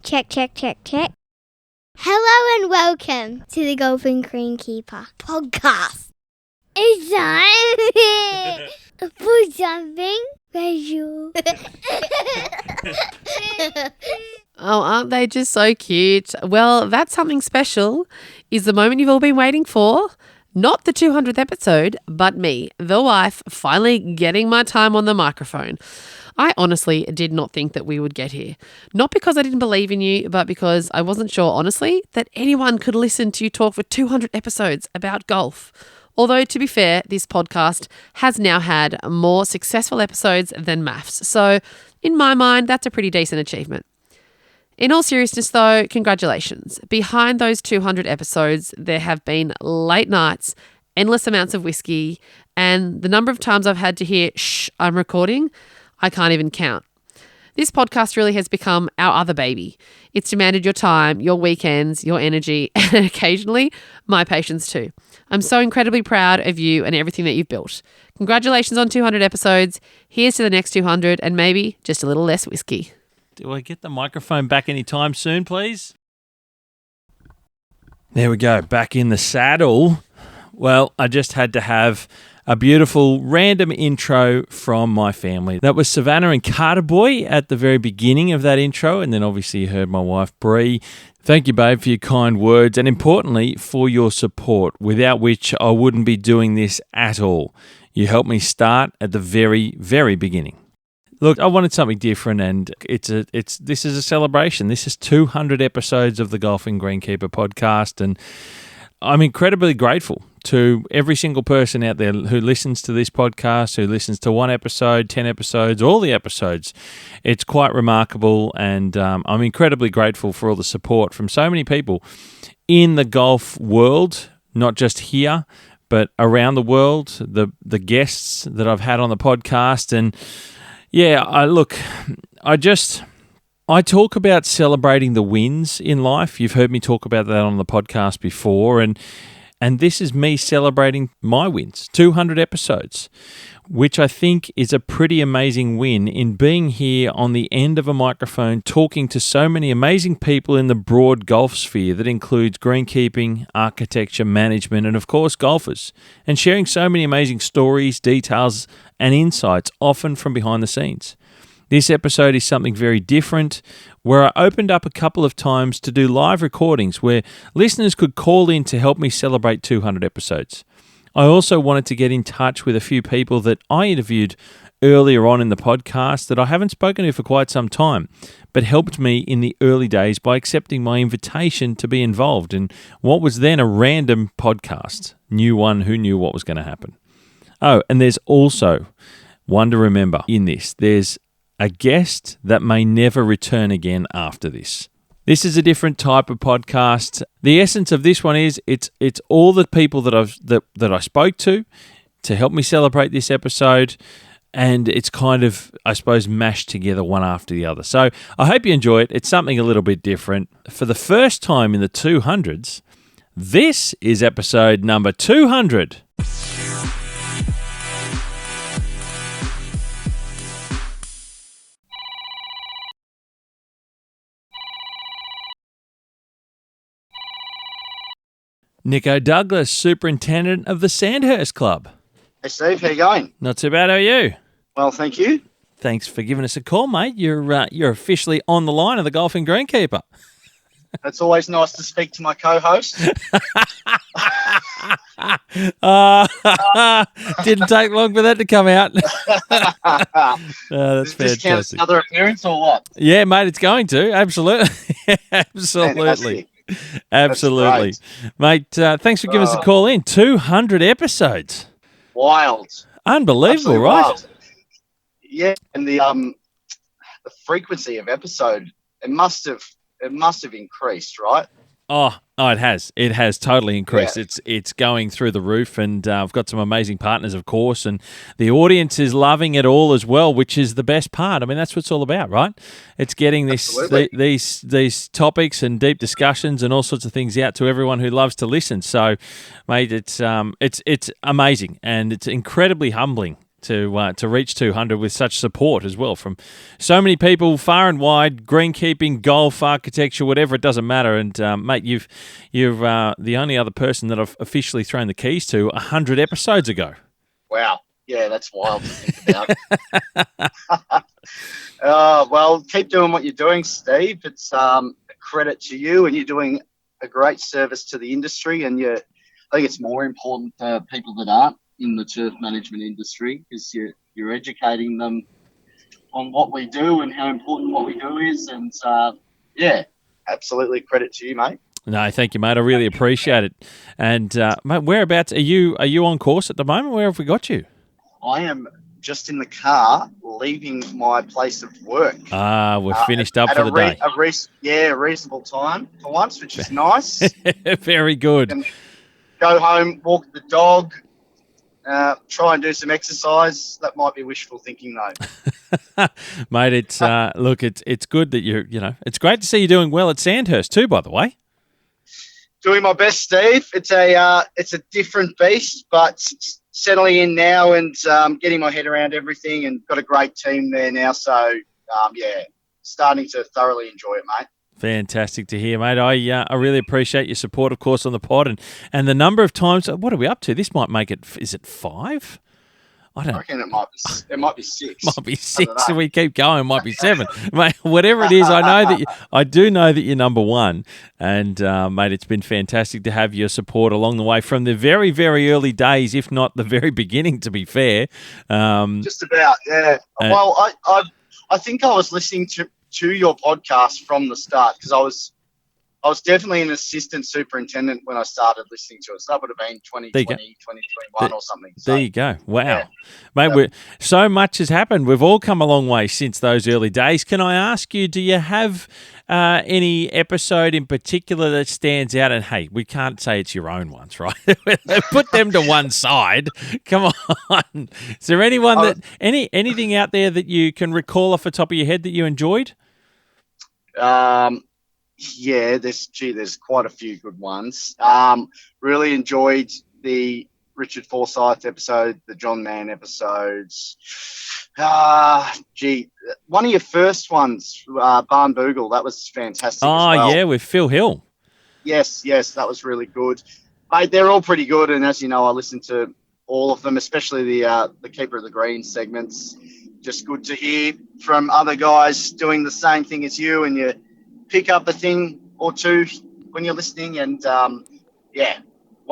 Check, check, check, check. Hello and welcome to the Golfing Greenkeeper podcast. It's time for something special. Oh, aren't they just so cute? Well, that's something special is the moment you've all been waiting for. Not the 200th episode, but me, the wife, finally getting my time on the microphone. I honestly did not think that we would get here. Not because I didn't believe in you, but because I wasn't sure, honestly, that anyone could listen to you talk for 200 episodes about golf. Although, to be fair, this podcast has now had more successful episodes than maths. So, in my mind, that's a pretty decent achievement. In all seriousness, though, congratulations. Behind those 200 episodes, there have been late nights, endless amounts of whiskey, and the number of times I've had to hear, shh, I'm recording, I can't even count. This podcast really has become our other baby. It's demanded your time, your weekends, your energy, and occasionally my patience too. I'm so incredibly proud of you and everything that you've built. Congratulations on 200 episodes. Here's to the next 200 and maybe just a little less whiskey. Do I get the microphone back anytime soon, please? There we go, back in the saddle. Well, I just had to have a beautiful random intro from my family. That was Savannah and Carter Boy at the very beginning of that intro, and then obviously you heard my wife, Bree. Thank you, babe, for your kind words, and importantly, for your support, without which I wouldn't be doing this at all. You helped me start at the very, very beginning. Look, I wanted something different, and this is a celebration. This is 200 episodes of the Golfing Greenkeeper podcast, and I'm incredibly grateful to every single person out there who listens to this podcast, who listens to one episode, 10 episodes, all the episodes. It's quite remarkable, and I'm incredibly grateful for all the support from so many people in the golf world, not just here, but around the world, the guests that I've had on the podcast, and yeah, I talk about celebrating the wins in life. You've heard me talk about that on the podcast before, and this is me celebrating my wins, 200 episodes, which I think is a pretty amazing win in being here on the end of a microphone talking to so many amazing people in the broad golf sphere that includes greenkeeping, architecture, management, and of course golfers, and sharing so many amazing stories, details, and insights, often from behind the scenes. This episode is something very different, where I opened up a couple of times to do live recordings where listeners could call in to help me celebrate 200 episodes. I also wanted to get in touch with a few people that I interviewed earlier on in the podcast that I haven't spoken to for quite some time, but helped me in the early days by accepting my invitation to be involved in what was then a random podcast. New one, who knew what was going to happen? Oh, and there's also one to remember in this. There's a guest that may never return again after this. This is a different type of podcast. The essence of this one is it's all the people that I spoke to help me celebrate this episode, and it's kind of, I suppose, mashed together one after the other. So I hope you enjoy it. It's something a little bit different. For the first time in the 200s, this is episode number 200. Nico Douglas, Superintendent of the Sandhurst Club. Hey Steve, how you going? Not too bad, how are you? Well, thank you. Thanks for giving us a call, mate. You're officially on the line of the Golfing Greenkeeper. It's always nice to speak to my co-host. Didn't take long for that to come out. That's Does this count as fantastic. another appearance or what? Yeah, mate, it's going to. Absolutely. Absolutely. Fantastic. Absolutely. Mate, thanks for giving us a call in. 200 episodes. Wild. Unbelievable, Absolutely right? wild. Yeah, and the frequency of episode, it must have increased, right? Oh, it has. It has totally increased. Yeah. It's going through the roof, and I've got some amazing partners, of course, and the audience is loving it all as well, which is the best part. I mean, that's what it's all about, right? It's getting these topics and deep discussions and all sorts of things out to everyone who loves to listen. So, mate, it's amazing, and it's incredibly humbling to reach 200 with such support as well from so many people far and wide, greenkeeping, golf, architecture, whatever, it doesn't matter. And mate, you're the only other person that I've officially thrown the keys to 100 episodes ago. Wow. Yeah, that's wild to think about. Well, keep doing what you're doing, Steve. It's a credit to you, and you're doing a great service to the industry. And I think it's more important for people that aren't in the turf management industry, because you're educating them on what we do and how important what we do is. And absolutely credit to you, mate. No, thank you, mate. I really appreciate it. And mate, whereabouts are you on course at the moment? Where have we got you? I am just in the car leaving my place of work. We're finished up for the day. A reasonable time for once, which is nice. Very good. And go home, walk the dog, try and do some exercise. That might be wishful thinking, though. Mate, it's it's good that it's great to see you doing well at Sandhurst too, by the way. Doing my best, Steve. It's a different beast, but settling in now and getting my head around everything, and got a great team there now. So, starting to thoroughly enjoy it, mate. Fantastic to hear, mate. I really appreciate your support, of course, on the pod and the number of times. What are we up to? This might make it. Is it 5? I reckon it might be 6. Might be 6. We keep going. It might be 7, mate. Whatever it is, I do know that you're number 1, and mate, it's been fantastic to have your support along the way from the very, very early days, if not the very beginning. To be fair, just about, yeah. Well, I think I was listening to your podcast from the start, because I was definitely an assistant superintendent when I started listening to it. So that would have been 2020, 2021 or something. So, there you go. Wow. Yeah. Mate, so much has happened. We've all come a long way since those early days. Can I ask you, do you have any episode in particular that stands out? And, hey, we can't say it's your own ones, right? Put them to one side. Come on. Is there anyone anything out there that you can recall off the top of your head that you enjoyed? Yeah, there's quite a few good ones. Really enjoyed the Richard Forsyth episode, the John Mann episodes. One of your first ones, Barn Boogle, that was fantastic. Yeah, with Phil Hill. Yes, that was really good. Mate, they're all pretty good, and as you know, I listen to all of them, especially the Keeper of the Green segments. Just good to hear from other guys doing the same thing as you, and you pick up a thing or two when you're listening. And one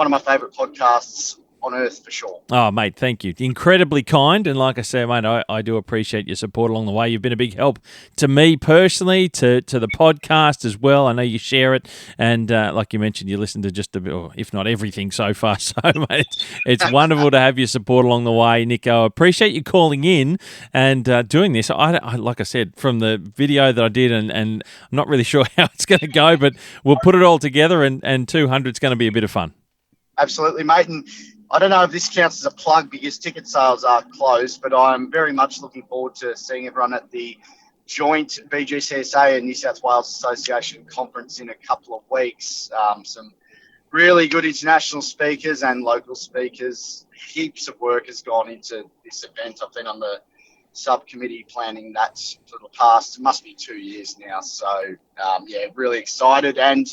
of my favourite podcasts on earth for sure. Oh, mate, thank you. Incredibly kind. And like I say, mate, I do appreciate your support along the way. You've been a big help to me personally, to the podcast as well. I know you share it. And like you mentioned, you listen to just a bit, or if not everything so far. So, mate, it's wonderful to have your support along the way, Nico. I appreciate you calling in and doing this. I like I said, from the video that I did, and I'm not really sure how it's going to go, but we'll put it all together, and 200 is going to be a bit of fun. Absolutely, mate. And I don't know if this counts as a plug because ticket sales are closed, but I'm very much looking forward to seeing everyone at the joint VGCSA and New South Wales Association conference in a couple of weeks. Some really good international speakers and local speakers. Heaps of work has gone into this event. I've been on the subcommittee planning that for the past, it must be 2 years now. So, really excited, and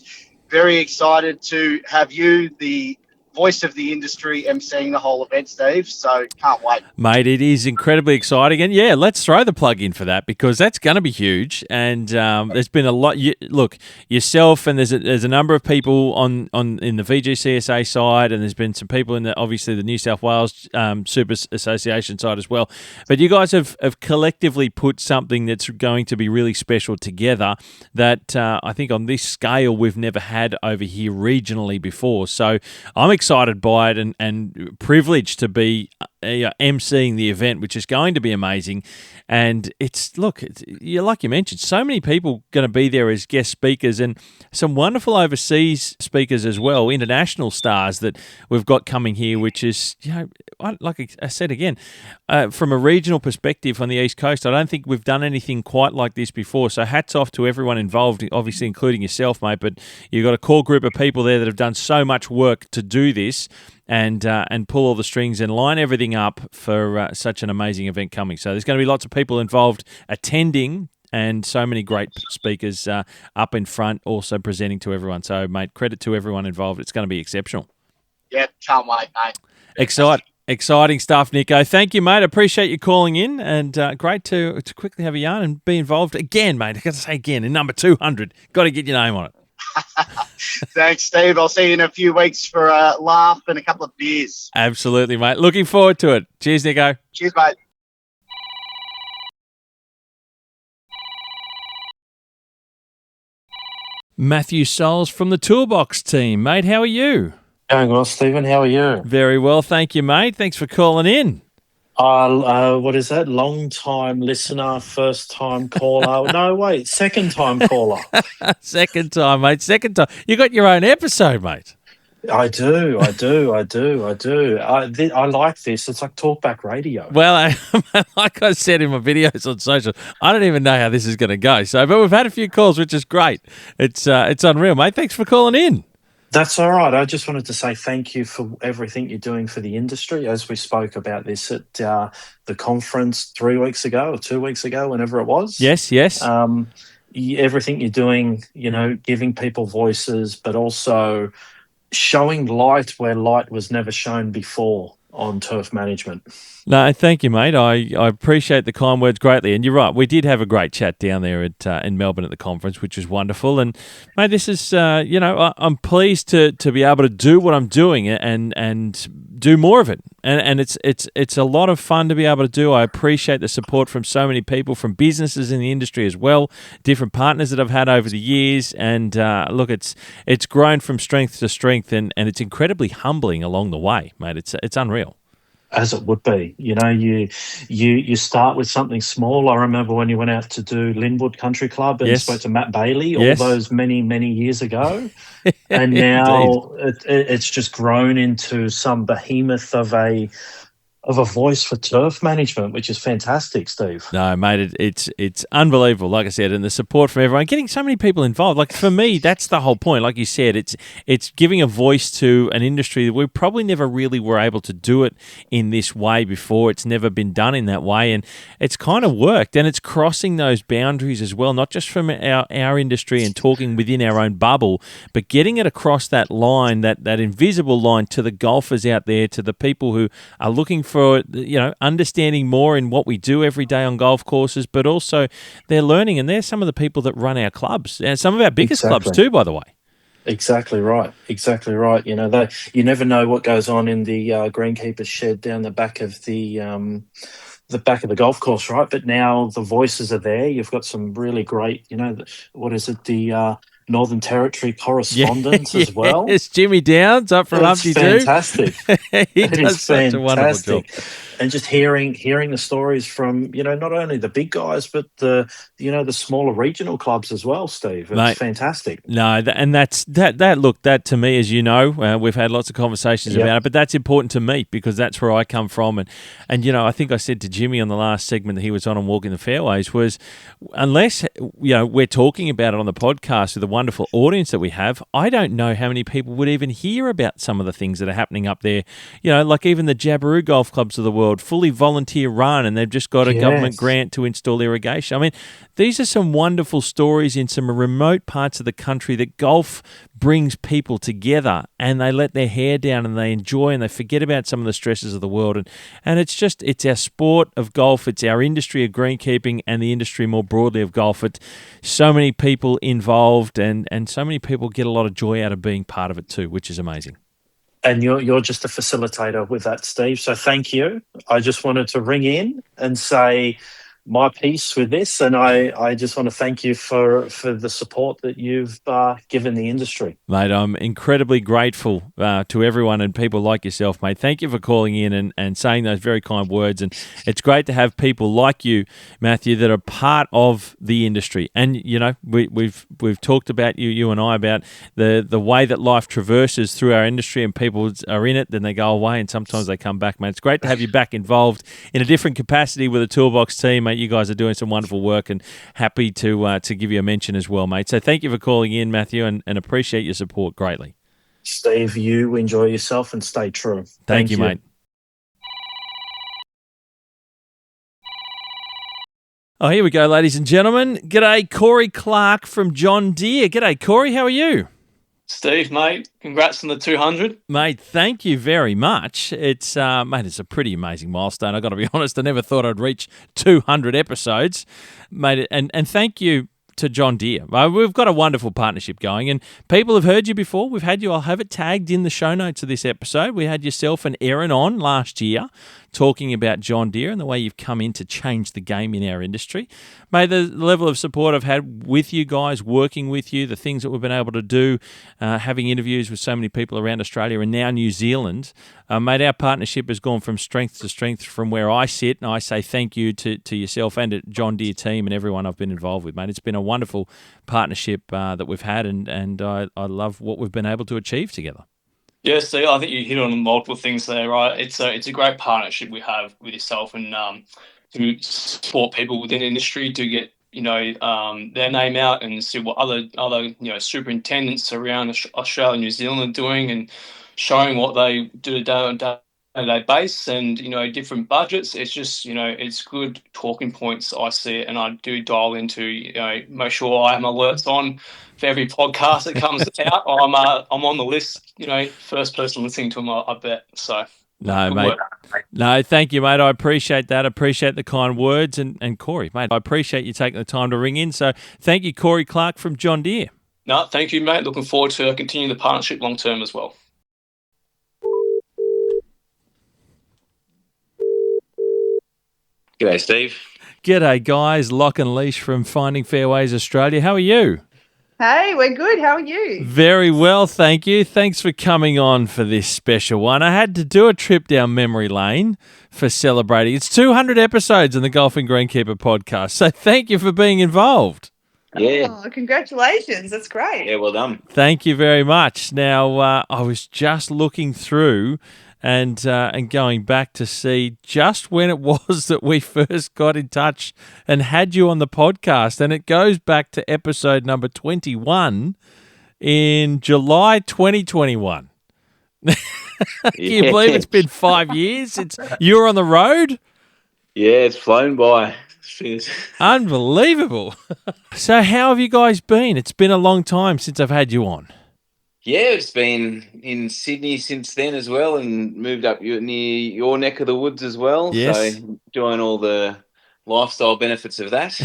very excited to have you, the voice of the industry, emceeing the whole event, Steve. So can't wait. Mate, it is incredibly exciting. And yeah, let's throw the plug in for that, because that's going to be huge. And there's been a lot. Look, yourself, and there's a number of people on in the VGCSA side, and there's been some people in obviously the New South Wales Super Association side as well. But you guys have collectively put something that's going to be really special together that I think on this scale we've never had over here regionally before. So I'm excited by it, and privileged to be emceeing the event, which is going to be amazing. And like you mentioned, so many people going to be there as guest speakers, and some wonderful overseas speakers as well, international stars that we've got coming here, which is, like I said again, from a regional perspective on the East Coast, I don't think we've done anything quite like this before. So hats off to everyone involved, obviously including yourself, mate, but you've got a core group of people there that have done so much work to do this. and pull all the strings and line everything up for such an amazing event coming. So there's going to be lots of people involved attending, and so many great speakers up in front also presenting to everyone. So, mate, credit to everyone involved. It's going to be exceptional. Yeah, can't wait, mate. Exciting stuff, Nico. Thank you, mate. Appreciate you calling in, and great to quickly have a yarn and be involved again, mate. I got to say again, in number 200. Got to get your name on it. Thanks, Steve. I'll see you in a few weeks for a laugh and a couple of beers. Absolutely, mate. Looking forward to it. Cheers, Nico. Cheers, mate. Matthew Soles from the Toolbox team. Mate, how are you? Going well, Stephen. How are you? Very well, thank you, mate. Thanks for calling in. What is that? Long time listener, first time caller. No, wait, second time caller. Second time, mate. Second time. You got your own episode, mate. I do. I like this. It's like talkback radio. Well, like I said in my videos on social, I don't even know how this is going to go. So, but we've had a few calls, which is great. It's unreal, mate. Thanks for calling in. That's all right. I just wanted to say thank you for everything you're doing for the industry. As we spoke about this at the conference 3 weeks ago or 2 weeks ago, whenever it was. Yes. Everything you're doing, giving people voices, but also showing light where light was never shown before on turf management. No, thank you, mate. I appreciate the kind words greatly. And you're right, we did have a great chat down there in Melbourne at the conference, which was wonderful. And, mate, this is, I'm pleased to be able to do what I'm doing and do more of it. And it's a lot of fun to be able to do. I appreciate the support from so many people, from businesses in the industry as well, different partners that I've had over the years. And, look, it's grown from strength to strength, and it's incredibly humbling along the way, mate. It's unreal. As it would be, you start with something small. I remember when you went out to do Linwood Country Club and spoke to Matt Bailey all those many, many years ago, and now it's just grown into some behemoth of a voice for turf management, which is fantastic, Steve. No, mate, it's unbelievable. Like I said, and the support from everyone, getting so many people involved. Like for me, that's the whole point. Like you said, it's giving a voice to an industry that we probably never really were able to do it in this way before. It's never been done in that way, and it's kind of worked. And it's crossing those boundaries as well, not just from our industry and talking within our own bubble, but getting it across that line, that invisible line, to the golfers out there, to the people who are looking for, understanding more in what we do every day on golf courses, but also they're learning, and they're some of the people that run our clubs, and some of our biggest clubs too, by the way. Exactly right. You never know what goes on in the greenkeeper's shed down the back of the golf course, right? But now the voices are there. You've got some really great, the Northern Territory correspondents as well. It's Jimmy Downs up from Humpty Doo. Fantastic. He does such a wonderful job. And just hearing the stories from, not only the big guys, but the smaller regional clubs as well, Steve. It's fantastic. No, that to me, as you know, we've had lots of conversations about it, but that's important to me because that's where I come from. And I think I said to Jimmy on the last segment that he was on Walking the Fairways was, unless, we're talking about it on the podcast with a wonderful audience that we have, I don't know how many people would even hear about some of the things that are happening up there. Like even the Jabiru golf clubs of the world, fully volunteer run, and they've just got a government grant to install irrigation. I mean, these are some wonderful stories in some remote parts of the country that golf brings people together, and they let their hair down and they enjoy and they forget about some of the stresses of the world. And it's our sport of golf, it's our industry of greenkeeping and the industry more broadly of golf. It's so many people involved, and so many people get a lot of joy out of being part of it too, which is amazing. And you're just a facilitator with that, Steve. So thank you. I just wanted to ring in and say my piece with this, and I just want to thank you for the support that you've given the industry. Mate, I'm incredibly grateful to everyone and people like yourself, mate. Thank you for calling in and saying those very kind words. And it's great to have people like you, Matthew, that are part of the industry. And, we've talked about you and I about the way that life traverses through our industry, and people are in it, then they go away, and sometimes they come back, mate. It's great to have you back involved in a different capacity with the Toolbox team, mate. You guys are doing some wonderful work, and happy to give you a mention as well, mate. So thank you for calling in, Matthew, and appreciate your support greatly. Steve, you enjoy yourself and stay true. Thank you, mate. Oh, here we go, ladies and gentlemen. G'day, Corey Clark from John Deere. G'day, Corey. How are you? Steve, mate, congrats on the 200. Mate, thank you very much. It's it's a pretty amazing milestone. I've got to be honest. I never thought I'd reach 200 episodes, mate. And thank you to John Deere. We've got a wonderful partnership going, and people have heard you before. We've had you. I'll have it tagged in the show notes of this episode. We had yourself and Erin on last year talking about John Deere and the way you've come in to change the game in our industry. Mate, the level of support I've had with you guys, working with you, the things that we've been able to do, having interviews with so many people around Australia and now New Zealand, mate, our partnership has gone from strength to strength from where I sit, and I say thank you to yourself and to John Deere team and everyone I've been involved with, mate. It's been a wonderful partnership that we've had, and I love what we've been able to achieve together. Yeah, Steve, I think you hit on multiple things there, right? It's a great partnership we have with yourself, and to support people within the industry to get their name out and see what other superintendents around Australia and New Zealand are doing, and showing what they do on a day-to-day basis, and different budgets. It's just it's good talking points. I see it, and I do dial into make sure I have my alerts on for every podcast that comes out. I'm on the list. First person listening to them, I bet. So. No, mate. No, thank you, mate. I appreciate that. I appreciate the kind words. And Corey, mate, I appreciate you taking the time to ring in. So thank you, Corey Clark from John Deere. No, thank you, mate. Looking forward to continuing the partnership long term as well. G'day, Steve. G'day, guys. Lock and Leash from Finding Fairways Australia. How are you? Hey, we're good. How are you? Very well, thank you. Thanks for coming on for this special one. I had to do a trip down memory lane for celebrating. It's 200 episodes in the Golfing Greenkeeper podcast, so thank you for being involved. Yeah. Oh, congratulations. That's great. Yeah, well done. Thank you very much. Now, I was just looking through and going back to see just when it was that we first got in touch and had you on the podcast. And it goes back to episode number 21 in July 2021. Can you believe it's been 5 years? You're on the road? Yeah, it's flown by. Unbelievable. So how have you guys been? It's been a long time since I've had you on. Yeah, it's been in Sydney since then as well, and moved up near your neck of the woods as well. Yes. So enjoying all the lifestyle benefits of that.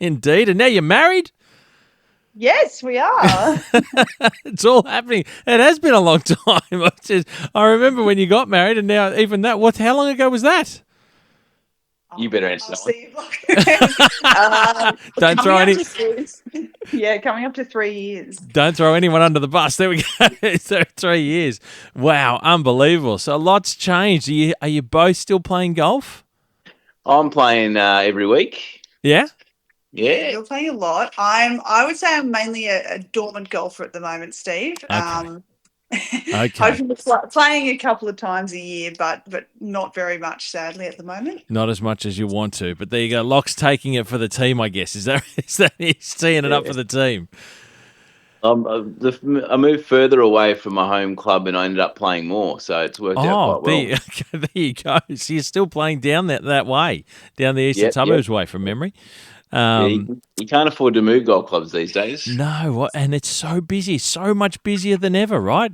Indeed. And now you're married? Yes, we are. It's all happening. It has been a long time. I remember when you got married, and now even that. How long ago was that? You better answer that one. Don't throw any. Yeah, coming up to 3 years. Don't throw anyone under the bus. There we go. So 3 years. Wow, unbelievable. So a lot's changed. Are you both still playing golf? I'm playing every week. Yeah. Yeah. You're playing a lot. I would say I'm mainly a dormant golfer at the moment, Steve. Okay. Hoping to playing a couple of times a year, but not very much, sadly, at the moment. Not as much as you want to, but there you go. Locke's taking it for the team, I guess. Is that he's teeing it up for the team? I moved further away from my home club, and I ended up playing more, so it's worked out quite well. There you go. So you're still playing down that way, down the eastern suburbs way from memory. You can't afford to move golf clubs these days. No, and it's so busy, so much busier than ever, right?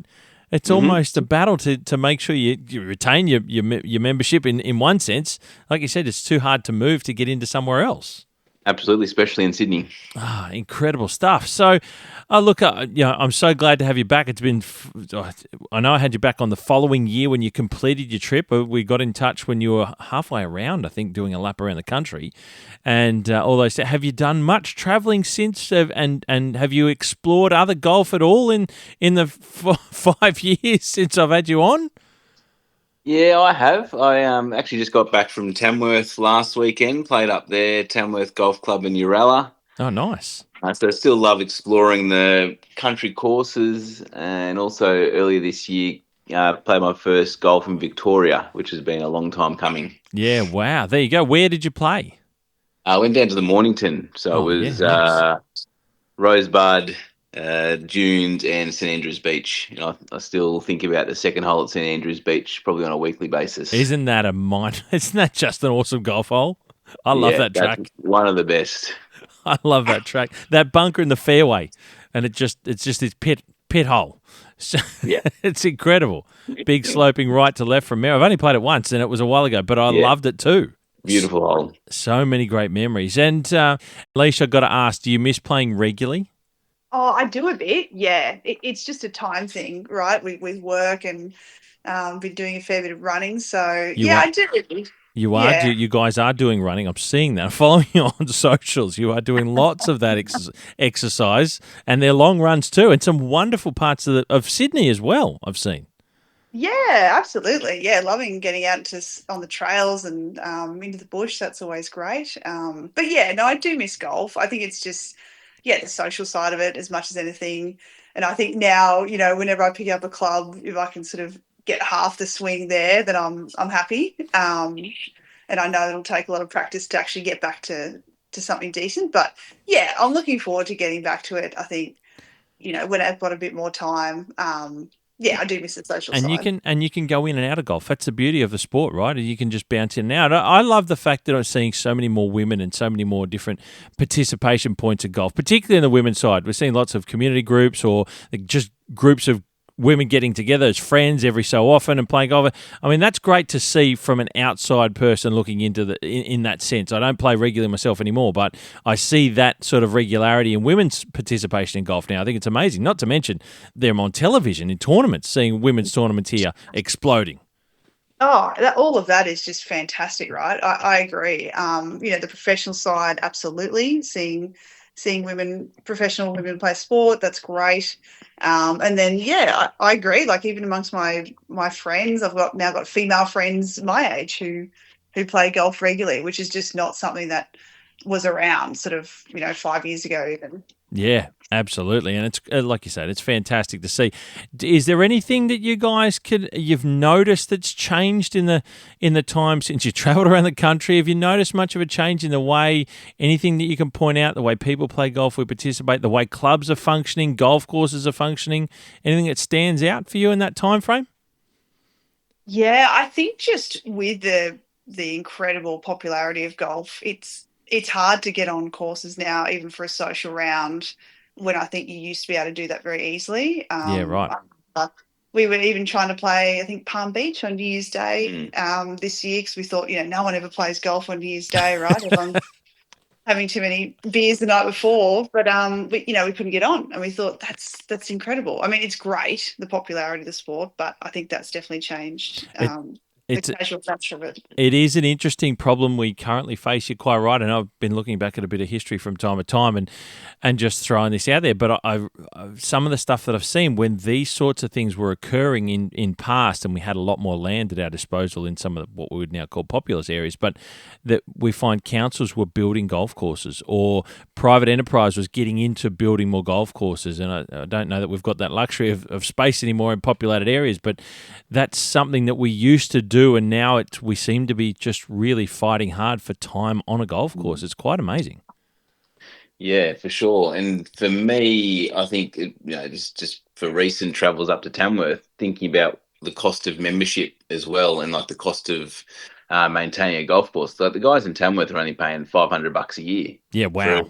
It's almost a battle to make sure you retain your membership in one sense. Like you said, it's too hard to move to get into somewhere else. Absolutely, especially in Sydney. Incredible stuff. So, look, I'm so glad to have you back. It's been, I know I had you back on the following year when you completed your trip. We got in touch when you were halfway around, I think, doing a lap around the country. And all those. Have you done much travelling since? And have you explored other golf at all in the 5 years since I've had you on? Yeah, I have. I actually just got back from Tamworth last weekend, played up there, Tamworth Golf Club in Uralla. Oh, nice. So I still love exploring the country courses, and also earlier this year, played my first golf in Victoria, which has been a long time coming. Yeah, wow. There you go. Where did you play? I went down to the Mornington, so it was nice. Rosebud, dunes and St Andrews Beach. You know, I still think about the second hole at St Andrews Beach probably on a weekly basis. Isn't that Isn't that just an awesome golf hole? I love that track. That's one of the best. I love that track. That bunker in the fairway, and it's just this pit hole. So, yeah, it's incredible. Big sloping right to left from there. I've only played it once, and it was a while ago, but I loved it too. Beautiful hole. So many great memories. And Leisha, I've got to ask, do you miss playing regularly? Oh, I do a bit, yeah. It's just a time thing, right? With work and been doing a fair bit of running. So, I do. You are. Yeah. You guys are doing running. I'm seeing that. I'm following you on socials. You are doing lots of that exercise, and they're long runs too, and some wonderful parts of Sydney as well, I've seen. Yeah, absolutely. Yeah, loving getting out on the trails and into the bush. That's always great. But yeah, no, I do miss golf. I think it's just, the social side of it as much as anything. And I think now, whenever I pick up a club, if I can sort of get half the swing there, then I'm happy. And I know it'll take a lot of practice to actually get back to something decent. But yeah, I'm looking forward to getting back to it. I think, when I've got a bit more time. I do miss the social side. You can go in and out of golf. That's the beauty of the sport, right? You can just bounce in and out. I love the fact that I'm seeing so many more women and so many more different participation points of golf, particularly on the women's side. We're seeing lots of community groups or just groups of women getting together as friends every so often and playing golf. I mean, that's great to see from an outside person looking into in that sense. I don't play regularly myself anymore, but I see that sort of regularity in women's participation in golf now. I think it's amazing. Not to mention them on television in tournaments, seeing women's tournaments here exploding. Oh, all of that is just fantastic, right? I agree. The professional side, absolutely. Seeing professional women play sport, that's great. And then, I agree. Like even amongst my friends, I've now got female friends my age who play golf regularly, which is just not something that was around sort of, 5 years ago even. Yeah, absolutely. And it's like you said, it's fantastic to see. Is there anything that you guys you've noticed that's changed in the time since you travelled around the country? Have you noticed much of a change in the way, anything that you can point out, the way people play golf, we participate, the way clubs are functioning, golf courses are functioning, anything that stands out for you in that time frame? Yeah, I think just with the incredible popularity of golf, it's hard to get on courses now, even for a social round, when I think you used to be able to do that very easily. Yeah, right. We were even trying to play, I think, Palm Beach on New Year's Day this year because we thought, no one ever plays golf on New Year's Day, right? Everyone's having too many beers the night before. But, we couldn't get on. And we thought, that's incredible. I mean, it's great, the popularity of the sport, but I think that's definitely changed. It's the casual nature of it. It is an interesting problem we currently face. You're quite right, and I've been looking back at a bit of history from time to time and just throwing this out there. But I some of the stuff that I've seen when these sorts of things were occurring in past, and we had a lot more land at our disposal in some of what we would now call populous areas, but that we find councils were building golf courses or private enterprise was getting into building more golf courses. And I don't know that we've got that luxury of space anymore in populated areas, but that's something that we used to do, and now we seem to be just really fighting hard for time on a golf course. It's quite amazing. Yeah, for sure. And for me, I think just for recent travels up to Tamworth, thinking about the cost of membership as well, and like the cost of maintaining a golf course. Like the guys in Tamworth are only paying $500 a year. Yeah, wow.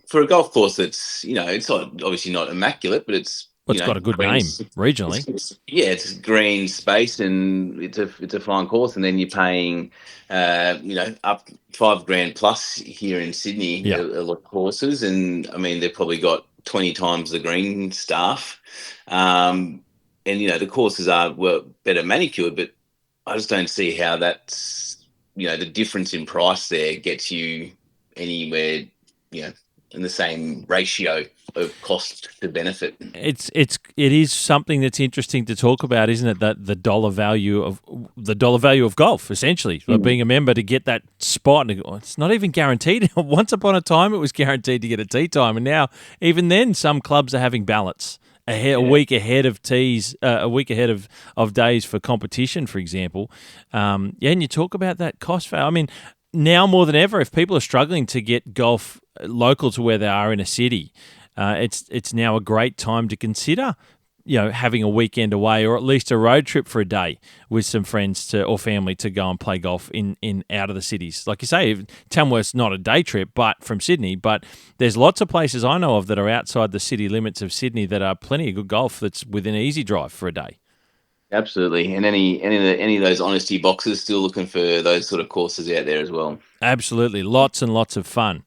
For a golf course that's it's obviously not immaculate, but it's got a good name regionally. It's green space and it's a fine course. And then you're paying, up $5,000 plus here in Sydney, a lot of courses. And I mean, they've probably got 20 times the green staff. And, the courses are better manicured, but I just don't see how that's, the difference in price there gets you anywhere, in the same ratio of cost to benefit. It is something that's interesting to talk about, isn't it? That the dollar value of golf, essentially, like being a member to get that spot. It's not even guaranteed. Once upon a time, it was guaranteed to get a tee time, and now even then, some clubs are having ballots a week ahead of tees, a week ahead of days for competition, for example. And you talk about that cost. I mean, now more than ever, if people are struggling to get golf local to where they are in a city, it's now a great time to consider, having a weekend away or at least a road trip for a day with some friends or family to go and play golf in out of the cities. Like you say, Tamworth's not a day trip, but from Sydney. But there's lots of places I know of that are outside the city limits of Sydney that are plenty of good golf that's within easy drive for a day. Absolutely, and any of those honesty boxes still looking for those sort of courses out there as well. Absolutely, lots and lots of fun.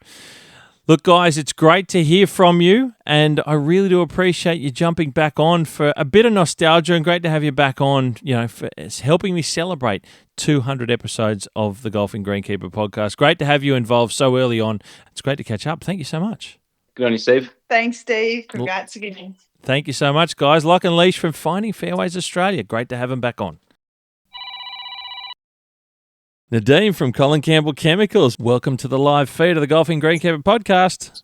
Look, guys, it's great to hear from you, and I really do appreciate you jumping back on for a bit of nostalgia, and great to have you back on, for helping me celebrate 200 episodes of the Golfing Greenkeeper podcast. Great to have you involved so early on. It's great to catch up. Thank you so much. Good on you, Steve. Thanks, Steve. Congrats again. Thank you so much, guys. Lock and Leash from Finding Fairways Australia. Great to have him back on. Nadeem from Colin Campbell Chemicals. Welcome to the live feed of the Golfing Greenkeeper podcast.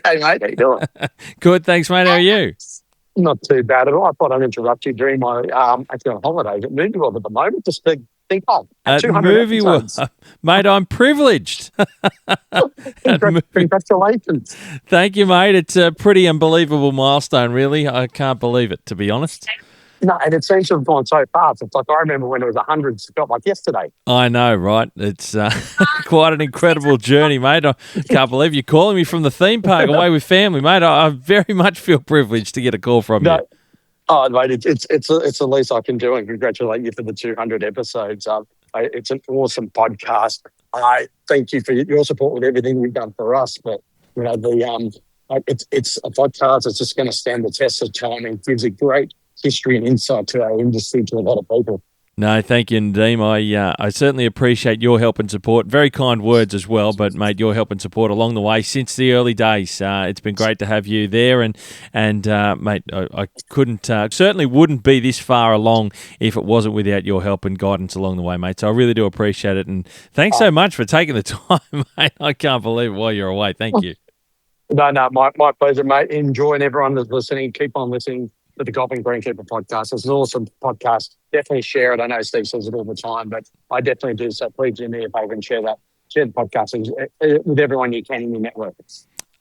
Hey, mate. How you doing? Good, thanks, mate. How are you? Not too bad at all. I thought I'd interrupt you during my actually on holidays at Movie World at the moment, just to think, At 200 Movie World. episodes. Mate, I'm privileged. Congratulations. Thank you, mate. It's a pretty unbelievable milestone, really. I can't believe it, to be honest. No, and it seems to have gone so fast. It's like I remember when it was 100, it felt like yesterday. I know, right? It's quite an incredible journey, mate. I can't believe you're calling me from the theme park away with family, mate. I very much feel privileged to get a call from you. Oh, mate, it's the least I can do, and congratulate you for the 200 episodes. It's an awesome podcast. I thank you for your support with everything you've done for us. But it's a podcast that's just going to stand the test of time and gives a great history and insight to our industry to a lot of people. No, thank you, Nadeem. I certainly appreciate your help and support. Very kind words as well, but mate, your help and support along the way since the early days. It's been great to have you there, and mate, I couldn't certainly wouldn't be this far along if it wasn't without your help and guidance along the way, mate. So I really do appreciate it, and thanks so much for taking the time, mate. I can't believe it while you're away. Thank you. No, my pleasure, mate. Enjoying everyone that's listening. Keep on listening to the Golfing Greenkeeper podcast. It's an awesome podcast. Definitely share it. I know Steve says it all the time, but I definitely do. So please do me a favour and share the podcast with everyone you can in your network.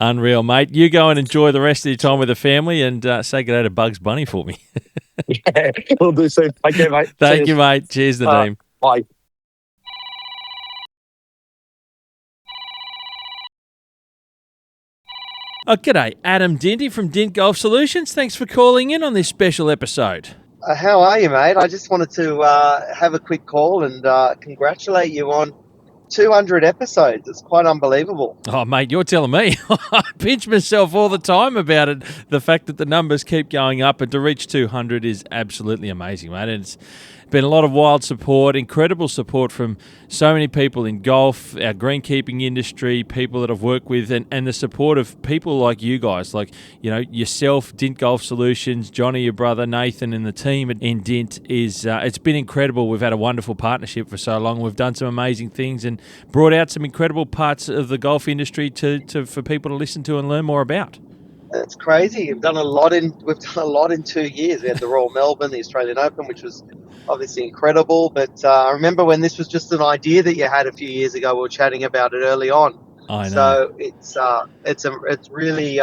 Unreal, mate. You go and enjoy the rest of your time with the family, and say good day to Bugs Bunny for me. Yeah, we'll do soon. Take care, mate. Thank you, mate. Cheers, Nadeem. Bye. Oh, g'day, Adam Dinty from Dint Golf Solutions. Thanks for calling in on this special episode. How are you, mate? I just wanted to have a quick call and congratulate you on 200 episodes. It's quite unbelievable. Oh, mate, you're telling me. I pinch myself all the time about it. The fact that the numbers keep going up and to reach 200 is absolutely amazing, mate. And it's been a lot of wild support, incredible support from so many people in golf, our greenkeeping industry, people that I've worked with, and the support of people like you guys, like, yourself, Dint Golf Solutions, Johnny, your brother, Nathan, and the team in Dint is, it's been incredible. We've had a wonderful partnership for so long. We've done some amazing things and brought out some incredible parts of the golf industry for people to listen to and learn more about. It's crazy. We've done a lot in 2 years. We had the Royal Melbourne, the Australian Open, which was obviously incredible. But I remember when this was just an idea that you had a few years ago. We were chatting about it early on. I know. So it's really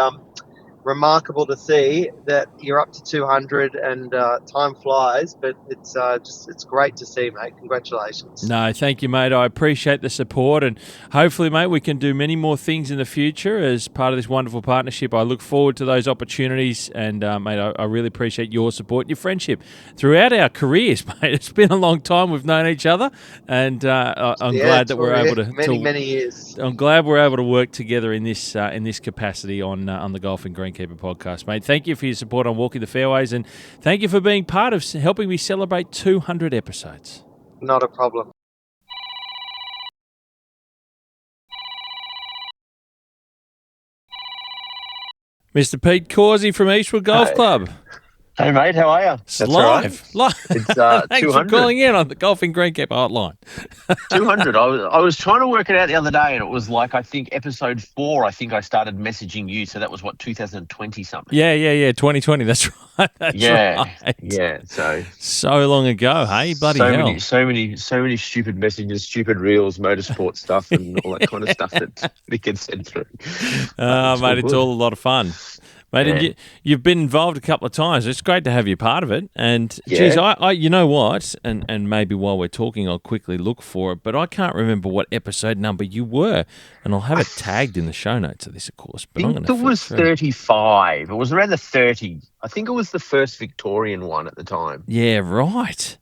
remarkable to see that you're up to 200 and time flies, but it's great to see, mate. Congratulations. No, thank you, mate. I appreciate the support, and hopefully, mate, we can do many more things in the future as part of this wonderful partnership. I look forward to those opportunities, and mate, I really appreciate your support and your friendship throughout our careers, mate. It's been a long time we've known each other, and I'm glad that we're able to many years. I'm glad we're able to work together in this capacity on the Golfing Greenkeeper podcast, mate. Thank you for your support on Walking the Fairways, and thank you for being part of helping me celebrate 200 episodes. Not a problem. Mr. Pete Causey from Eastwood Golf Club. Hey, mate, how are you? It's live. It's Thanks 200. for calling in on the Golfing Greenkeeper hotline. 200. I was trying to work it out the other day, and it was like, I think episode 4, I think I started messaging you. So that was, 2020 something? Yeah. 2020. That's right. Right. Yeah. So long ago, hey? Bloody hell. So many stupid messages, stupid reels, motorsport stuff, and all that kind of stuff that we can send through. Mate, it's all a lot of fun. Mate, Yeah. and you've been involved a couple of times. It's great to have you part of it. And, Yeah. geez, I you know what? And maybe while we're talking, I'll quickly look for it. But I can't remember what episode number you were. And I'll have it tagged in the show notes of this, of course. But I I'm think going it was 35. It was around the 30. I think it was the first Victorian one at the time. Yeah, right.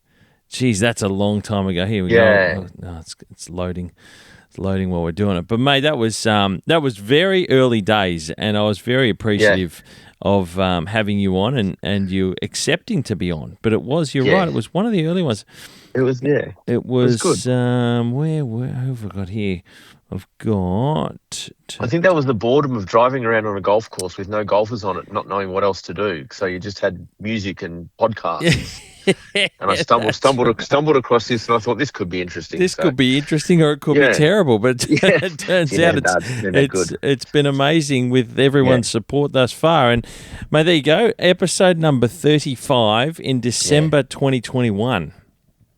Geez, that's a long time ago. Here we Yeah. go. Oh, no, it's loading. It's loading while we're doing it. But mate, that was very early days, and I was very appreciative of having you on and you accepting to be on. But you're right. It was one of the early ones. It was It was good. Who have I got here? I've got. I think that was the boredom of driving around on a golf course with no golfers on it, not knowing what else to do. So you just had music and podcasts. And I stumbled across this, and I thought this could be interesting. This could be interesting, or it could be terrible. But it turns out it's been amazing with everyone's support thus far. And mate, there you go, episode number 35 in December 2021.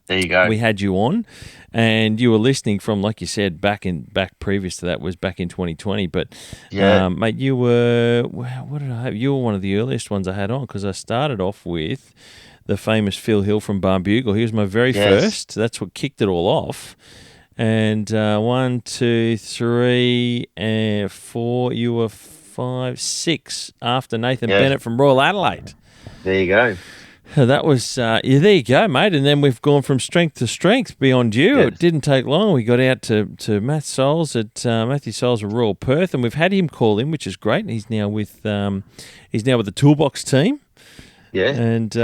There you go. We had you on, and you were listening from, like you said, back previous to that was back in 2020. But mate, you were what did I have? You were one of the earliest ones I had on, because I started off with the famous Phil Hill from Barnbugle. He was my very first. That's what kicked it all off. And 1, 2, 3, and 4. You were 5, 6 after Nathan Bennett from Royal Adelaide. There you go. That was there you go, mate. And then we've gone from strength to strength beyond you. Yes. It didn't take long. We got out to Matthew Souls at Royal Perth, and we've had him call in, which is great. He's now with the Toolbox team. Yeah, and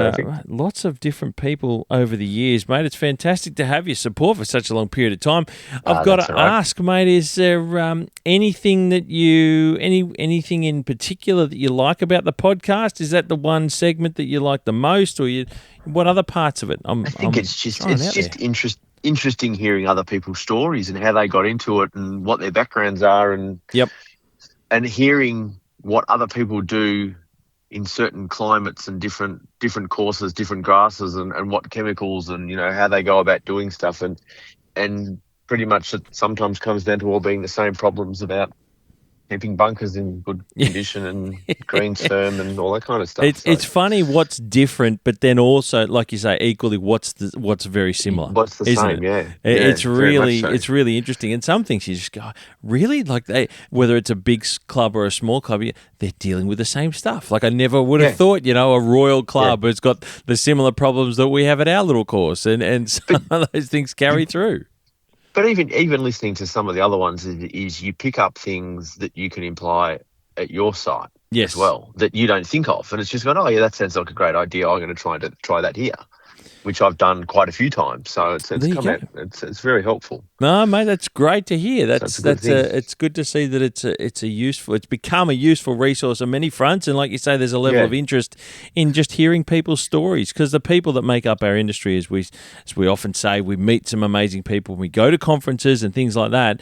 lots of different people over the years, mate. It's fantastic to have your support for such a long period of time. I've got to ask, mate, is there anything anything in particular that you like about the podcast? Is that the one segment that you like the most, or what other parts of it? I think it's just interesting hearing other people's stories and how they got into it and what their backgrounds are, and hearing what other people do in certain climates and different courses, different grasses, and what chemicals, and how they go about doing stuff, and pretty much it sometimes comes down to all being the same problems about keeping bunkers in good condition and greens firm and all that kind of stuff. It's funny what's different, but then also, like you say, equally what's very similar. What's the same? It? Yeah. It's really interesting. And some things you just go, really, like whether it's a big club or a small club, they're dealing with the same stuff. Like I never would have thought, a Royal Club has got the similar problems that we have at our little course, and some of those things carry through. But even listening to some of the other ones is you pick up things that you can imply at your site as well that you don't think of, and it's just going, oh yeah, that sounds like a great idea. I'm going to try that here, which I've done quite a few times. So it's come out. It's very helpful. No, mate, that's great to hear. It's good to see that it's become a useful resource on many fronts. And like you say, there's a level of interest in just hearing people's stories, because the people that make up our industry, as we often say, we meet some amazing people when we go to conferences and things like that.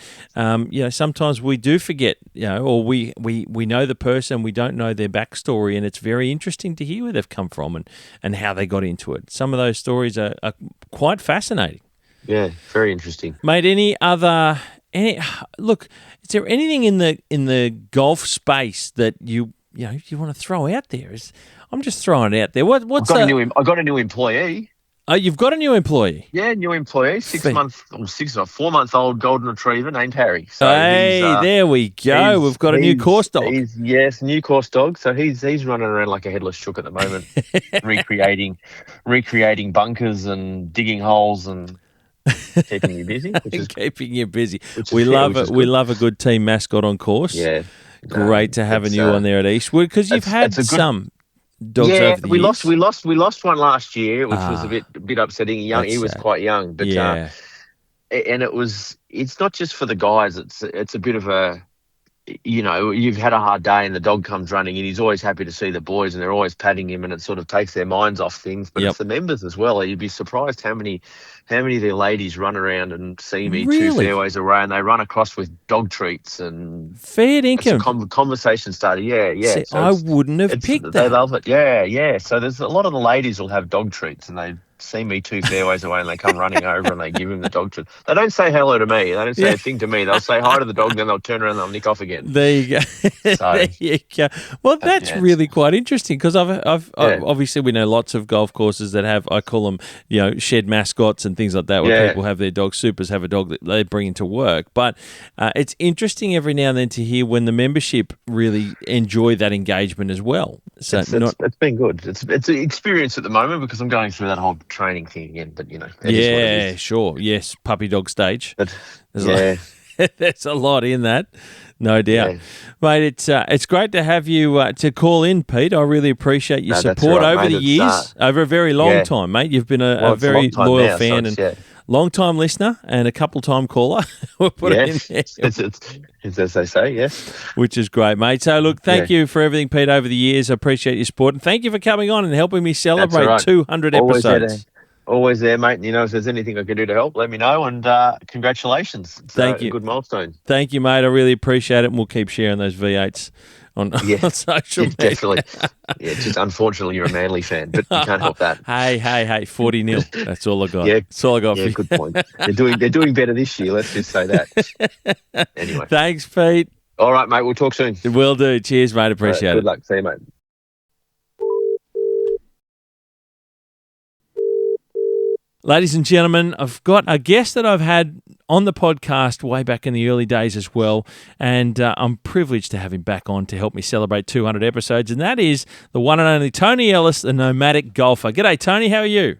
Sometimes we do forget, or we know the person, we don't know their backstory, and it's very interesting to hear where they've come from and how they got into it. Some of those stories are quite fascinating. Yeah, very interesting, mate. Look, is there anything in the golf space that you want to throw out there? I'm just throwing it out there. I got a new employee. Oh, you've got a new employee? Yeah, new employee, 4-month-old golden retriever named Harry. So there we go. We've got a new course dog. New course dog. So he's running around like a headless chook at the moment, recreating bunkers and digging holes and keeping you busy. Keeping you busy. We love it. We love a good team mascot on course. Yeah. Great to have you on there at Eastwood, because you've had some dogs over the years. We lost one last year, which was a bit upsetting. He was quite young, but and it's not just for the guys. It's a bit of a you know, you've had a hard day and the dog comes running and he's always happy to see the boys and they're always patting him and it sort of takes their minds off things. But it's the members as well. You'd be surprised how many of their ladies run around and see me 2 fairways away and they run across with dog treats and fair income. Conversation starter. Yeah. See, so I wouldn't have picked that. They love it. Yeah. So there's a lot of the ladies will have dog treats and they see me 2 fairways away and they come running over and they give him the dog treat. They don't say hello to me. They don't say a thing to me. They'll say hi to the dog, then they'll turn around and they'll nick off again. There you go. There you go. Well, that's really quite interesting because I've obviously we know lots of golf courses that have, I call them, you know, shed mascots and things like that where people have their dogs. Supers have a dog that they bring into work. But it's interesting every now and then to hear when the membership really enjoy that engagement as well. So it's been good. It's an experience at the moment because I'm going through that whole training thing again. But you know, sure, yes, puppy dog stage. There's a lot in that, no doubt, mate. It's great to have you to call in, Pete. I really appreciate your support over the years, over a very long time, mate. You've been a very loyal fan and long-time listener and a couple-time caller. We'll put it in there. It's as they say, yes. Which is great, mate. So, look, thank you for everything, Pete, over the years. I appreciate your support. And thank you for coming on and helping me celebrate 200 episodes. Always there, mate. And, you know, if there's anything I can do to help, let me know. And congratulations. Thank you. A good milestone. Thank you, mate. I really appreciate it. And we'll keep sharing those V8s on social media. Definitely. Just unfortunately, you're a Manly fan, but you can't help that. Hey, 40-0. That's all I got. That's all I got for you. Good point. They're doing better this year. Let's just say that. Anyway. Thanks, Pete. All right, mate. We'll talk soon. Will do. Cheers, mate. Appreciate it. Good luck. See you, mate. Ladies and gentlemen, I've got a guest that I've had on the podcast way back in the early days as well, and I'm privileged to have him back on to help me celebrate 200 episodes, and that is the one and only Tony Ellis, the nomadic golfer. G'day, Tony. How are you?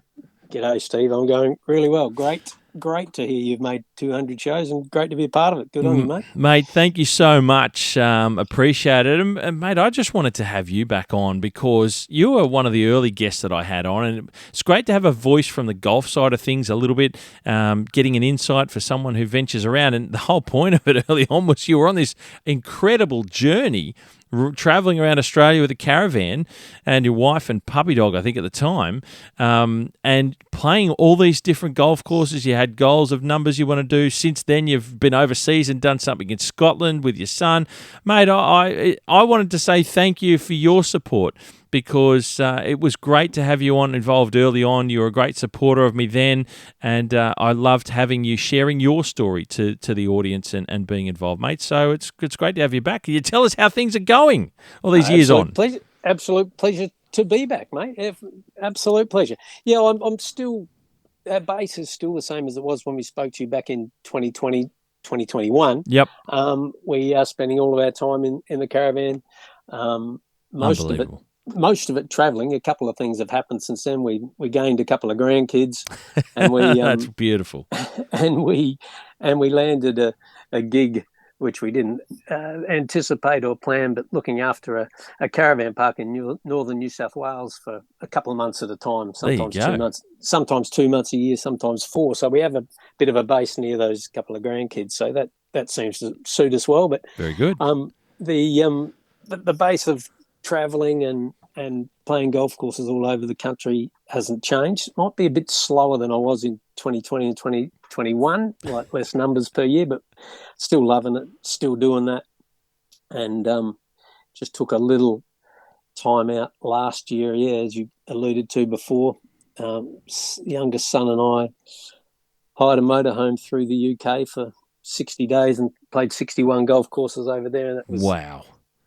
G'day, Steve. I'm going really well. Great to hear you've made 200 shows and great to be a part of it. Good on you, mate. Mate, thank you so much. Appreciate it. And, mate, I just wanted to have you back on because you were one of the early guests that I had on. And it's great to have a voice from the golf side of things a little bit, getting an insight for someone who ventures around. And the whole point of it early on was you were on this incredible journey traveling around Australia with a caravan and your wife and puppy dog, I think, at the time, and playing all these different golf courses. You had goals of numbers you want to do. Since then, you've been overseas and done something in Scotland with your son. Mate, I wanted to say thank you for your support because it was great to have you on involved early on. You were a great supporter of me then, and I loved having you sharing your story to the audience and being involved, mate. So it's great to have you back. Can you tell us how things are going all these years on? Absolute pleasure to be back, mate. Absolute pleasure. Yeah, I'm still, our base is still the same as it was when we spoke to you back in 2020, 2021. Yep. We are spending all of our time in the caravan. Most of it travelling. A couple of things have happened since then. We gained a couple of grandkids, and we that's beautiful. And we landed a gig which we didn't anticipate or plan, but looking after a caravan park in northern New South Wales for a couple of months at a time. Sometimes 2 months, sometimes 2 months a year, sometimes 4. So we have a bit of a base near those couple of grandkids. So that seems to suit us well. But very good. The base of travelling and playing golf courses all over the country hasn't changed. It might be a bit slower than I was in 2020 and 2021, like less numbers per year, but still loving it, still doing that. And just took a little time out last year, as you alluded to before. Youngest son and I hired a motorhome through the UK for 60 days and played 61 golf courses over there. And wow.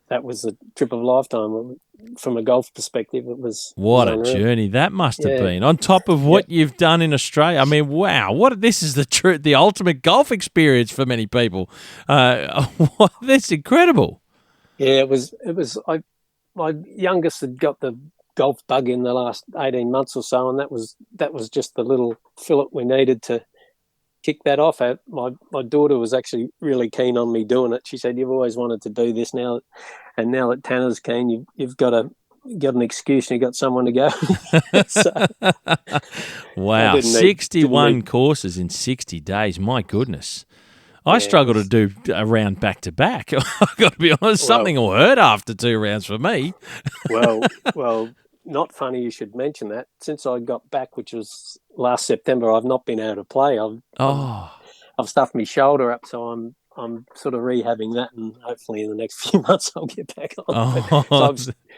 That was a trip of a lifetime. From a golf perspective, it was what a journey that must have been. On top of what you've done in Australia, I mean, wow! This is the ultimate golf experience for many people. That's incredible. Yeah, it was. My youngest had got the golf bug in the last 18 months or so, and that was just the little fillip we needed to kick that off. My daughter was actually really keen on me doing it. She said, "You've always wanted to do this now, and now that Tanner's keen, you've got an excuse and you've got someone to go." Wow, 61 courses in 60 days. My goodness. I struggle to do a round back to back. I've got to be honest. Something will hurt after 2 rounds for me. well, not funny you should mention that. Since I got back, which was last September, I've not been able to play. I've stuffed my shoulder up, so I'm sort of rehabbing that, and hopefully in the next few months I'll get back on.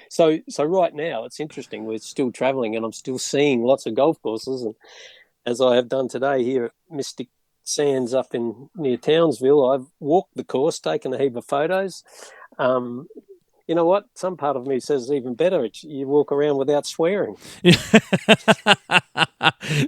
So right now it's interesting. We're still travelling, and I'm still seeing lots of golf courses, and as I have done today here at Mystic Sands up near Townsville, I've walked the course, taken a heap of photos. You know what? Some part of me says even better. You walk around without swearing.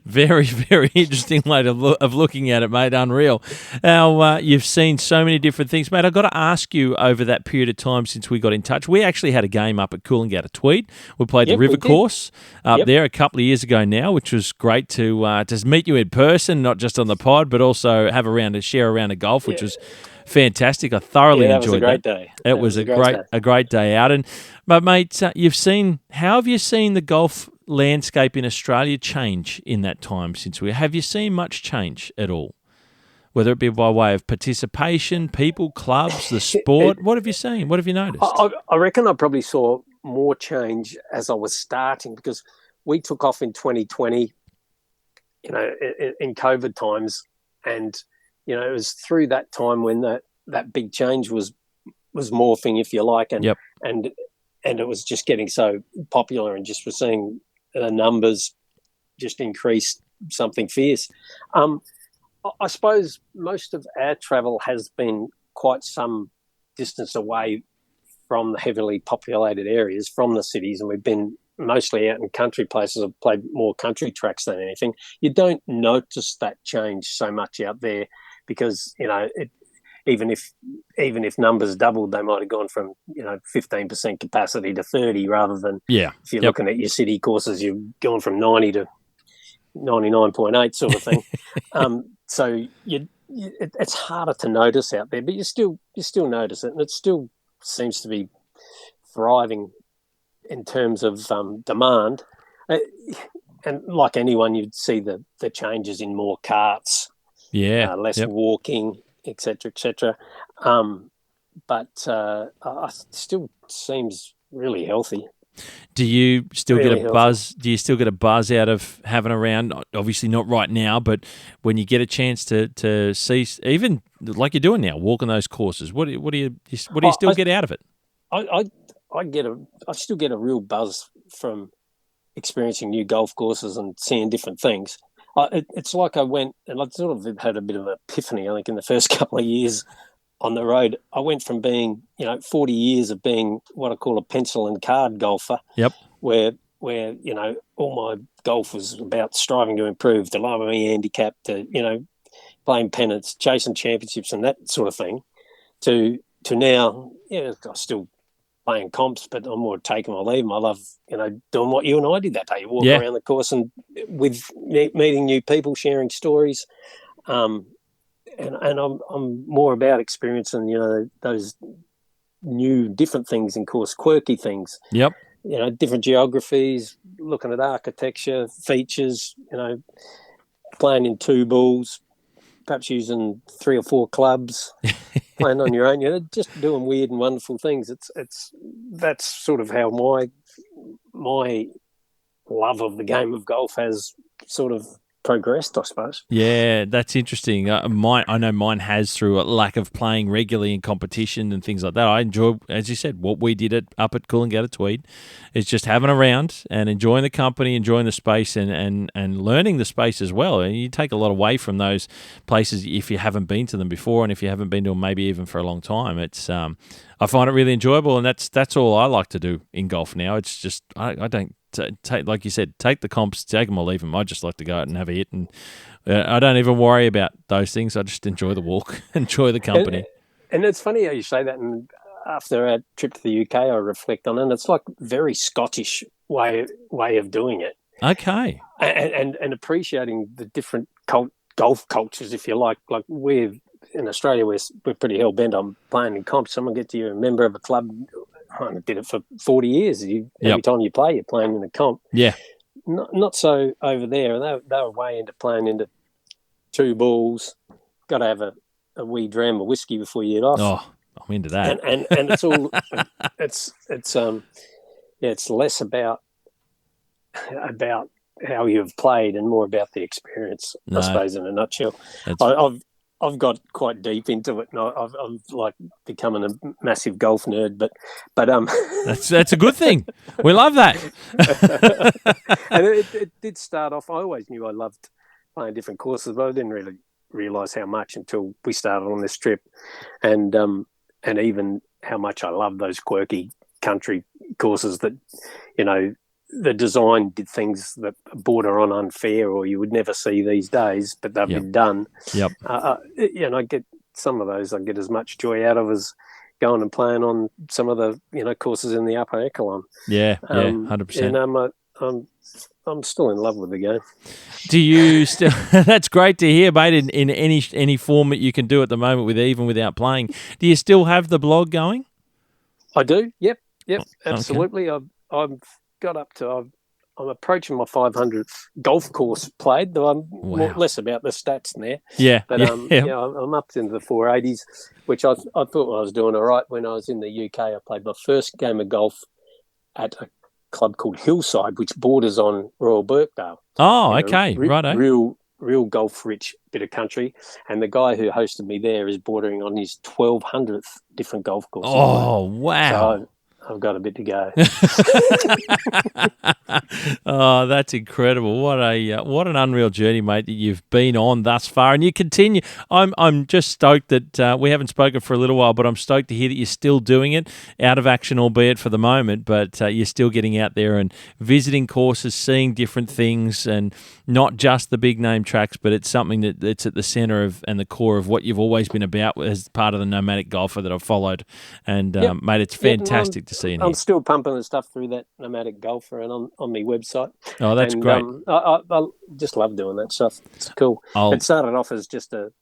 Very, very interesting way of looking at it, mate. Unreal. Now, you've seen so many different things, mate. I've got to ask you, over that period of time since we got in touch, we actually had a game up at Coolangatta Tweed. We played the River Course up there a couple of years ago now, which was great to meet you in person, not just on the pod, but also share a round of golf, which was fantastic. I thoroughly enjoyed that. It was a great day out. But mate, how have you seen the golf landscape in Australia change in that time have you seen much change at all? Whether it be by way of participation, people, clubs, the sport, what have you seen? What have you noticed? I reckon I probably saw more change as I was starting, because we took off in 2020, in COVID times, and it was through that time when that big change was morphing, if you like, and it was just getting so popular, and just we're seeing the numbers just increase something fierce. I suppose most of our travel has been quite some distance away from the heavily populated areas, from the cities, and we've been mostly out in country places. I've played more country tracks than anything. You don't notice that change so much out there, because even if numbers doubled, they might have gone from 15% capacity to 30, rather than if you're looking at your city courses, you've gone from 90 to 99.8 sort of thing. So it's harder to notice out there, but you still notice it, and it still seems to be thriving in terms of demand. And like anyone, you'd see the changes in more carts, less walking, etc., etc. But still seems really healthy. Do you still get a buzz? Do you still get a buzz out of having a round? Obviously not right now, but when you get a chance to see, even like you're doing now, walking those courses, what do you still get out of it? I still get a real buzz from experiencing new golf courses and seeing different things. It's like I went, and I sort of had a bit of an epiphany, I think, in the first couple of years on the road. I went from being, 40 years of being what I call a pencil and card golfer, where all my golf was about striving to improve, to lower my handicap, to, playing pennants, chasing championships and that sort of thing, to now, I still playing comps, but I'm more take them or leave them. I love, doing what you and I did that day. You walk around the course and with meeting new people, sharing stories. And I'm more about experiencing, those new, different things in course, quirky things. Different geographies, looking at architecture, features, playing in 2 balls, perhaps using 3 or 4 clubs, playing on your own, just doing weird and wonderful things. That's sort of how my love of the game of golf has sort of progressed, I suppose. Yeah, that's interesting. I know mine has, through a lack of playing regularly in competition and things like that. I enjoy, as you said, what we did up at Coolangatta Tweed is just having a round and enjoying the company, enjoying the space, and learning the space as well. And you take a lot away from those places if you haven't been to them before, and if you haven't been to them maybe even for a long time. It's I find it really enjoyable, and that's all I like to do in golf now. It's just I don't take, like you said, take the comps, take them or leave them. I just like to go out and have a hit, and I don't even worry about those things. I just enjoy the walk, enjoy the company. And it's funny how you say that. And after our trip to the UK, I reflect on it. And it's like very Scottish way of doing it. Okay. And appreciating the different golf cultures, if you like. Like in Australia, we're pretty hell bent on playing in comps. Someone gets you a member of a club. I did it for 40 years. Every time you play, you're playing in a comp. Yeah. Not so over there. They were way into playing into 2 balls. Got to have a a wee dram of whiskey before you get off. Oh, I'm into that. And it's all it's less about how you've played and more about the experience. I suppose, in a nutshell. I've got quite deep into it, and I'm like becoming a massive golf nerd. But that's a good thing. We love that. And it did start off. I always knew I loved playing different courses, but I didn't really realise how much until we started on this trip, and even how much I love those quirky country courses that, the design did things that border on unfair or you would never see these days, but they've been done. Yep. I get some of those. I get as much joy out of as going and playing on some of the courses in the upper echelon. 100%. And I'm still in love with the game. Do you still? That's great to hear, mate. In any format you can do at the moment, even without playing. Do you still have the blog going? I do. Yep. Absolutely. Okay. I've got up to. I'm approaching my 500th golf course played, though I'm less about the stats there. But I'm up into the 480s, which I thought I was doing all right. When I was in the UK, I played my first game of golf at a club called Hillside, which borders on Royal Birkdale. Oh, okay, righto. Real golf-rich bit of country, and the guy who hosted me there is bordering on his 1200th different golf course. Oh, wow. So I've got a bit to go. Oh, that's incredible! What an unreal journey, mate, that you've been on thus far, and you continue. I'm just stoked that we haven't spoken for a little while, but I'm stoked to hear that you're still doing it, out of action, albeit for the moment, but you're still getting out there and visiting courses, seeing different things, and not just the big name tracks, but it's something that's at the centre of and the core of what you've always been about as part of the nomadic golfer that I've followed. And mate, it's fantastic to see. I'm still pumping the stuff through that nomadic golfer and on my website. Oh, that's great. I just love doing that stuff. It's cool. It started off as just a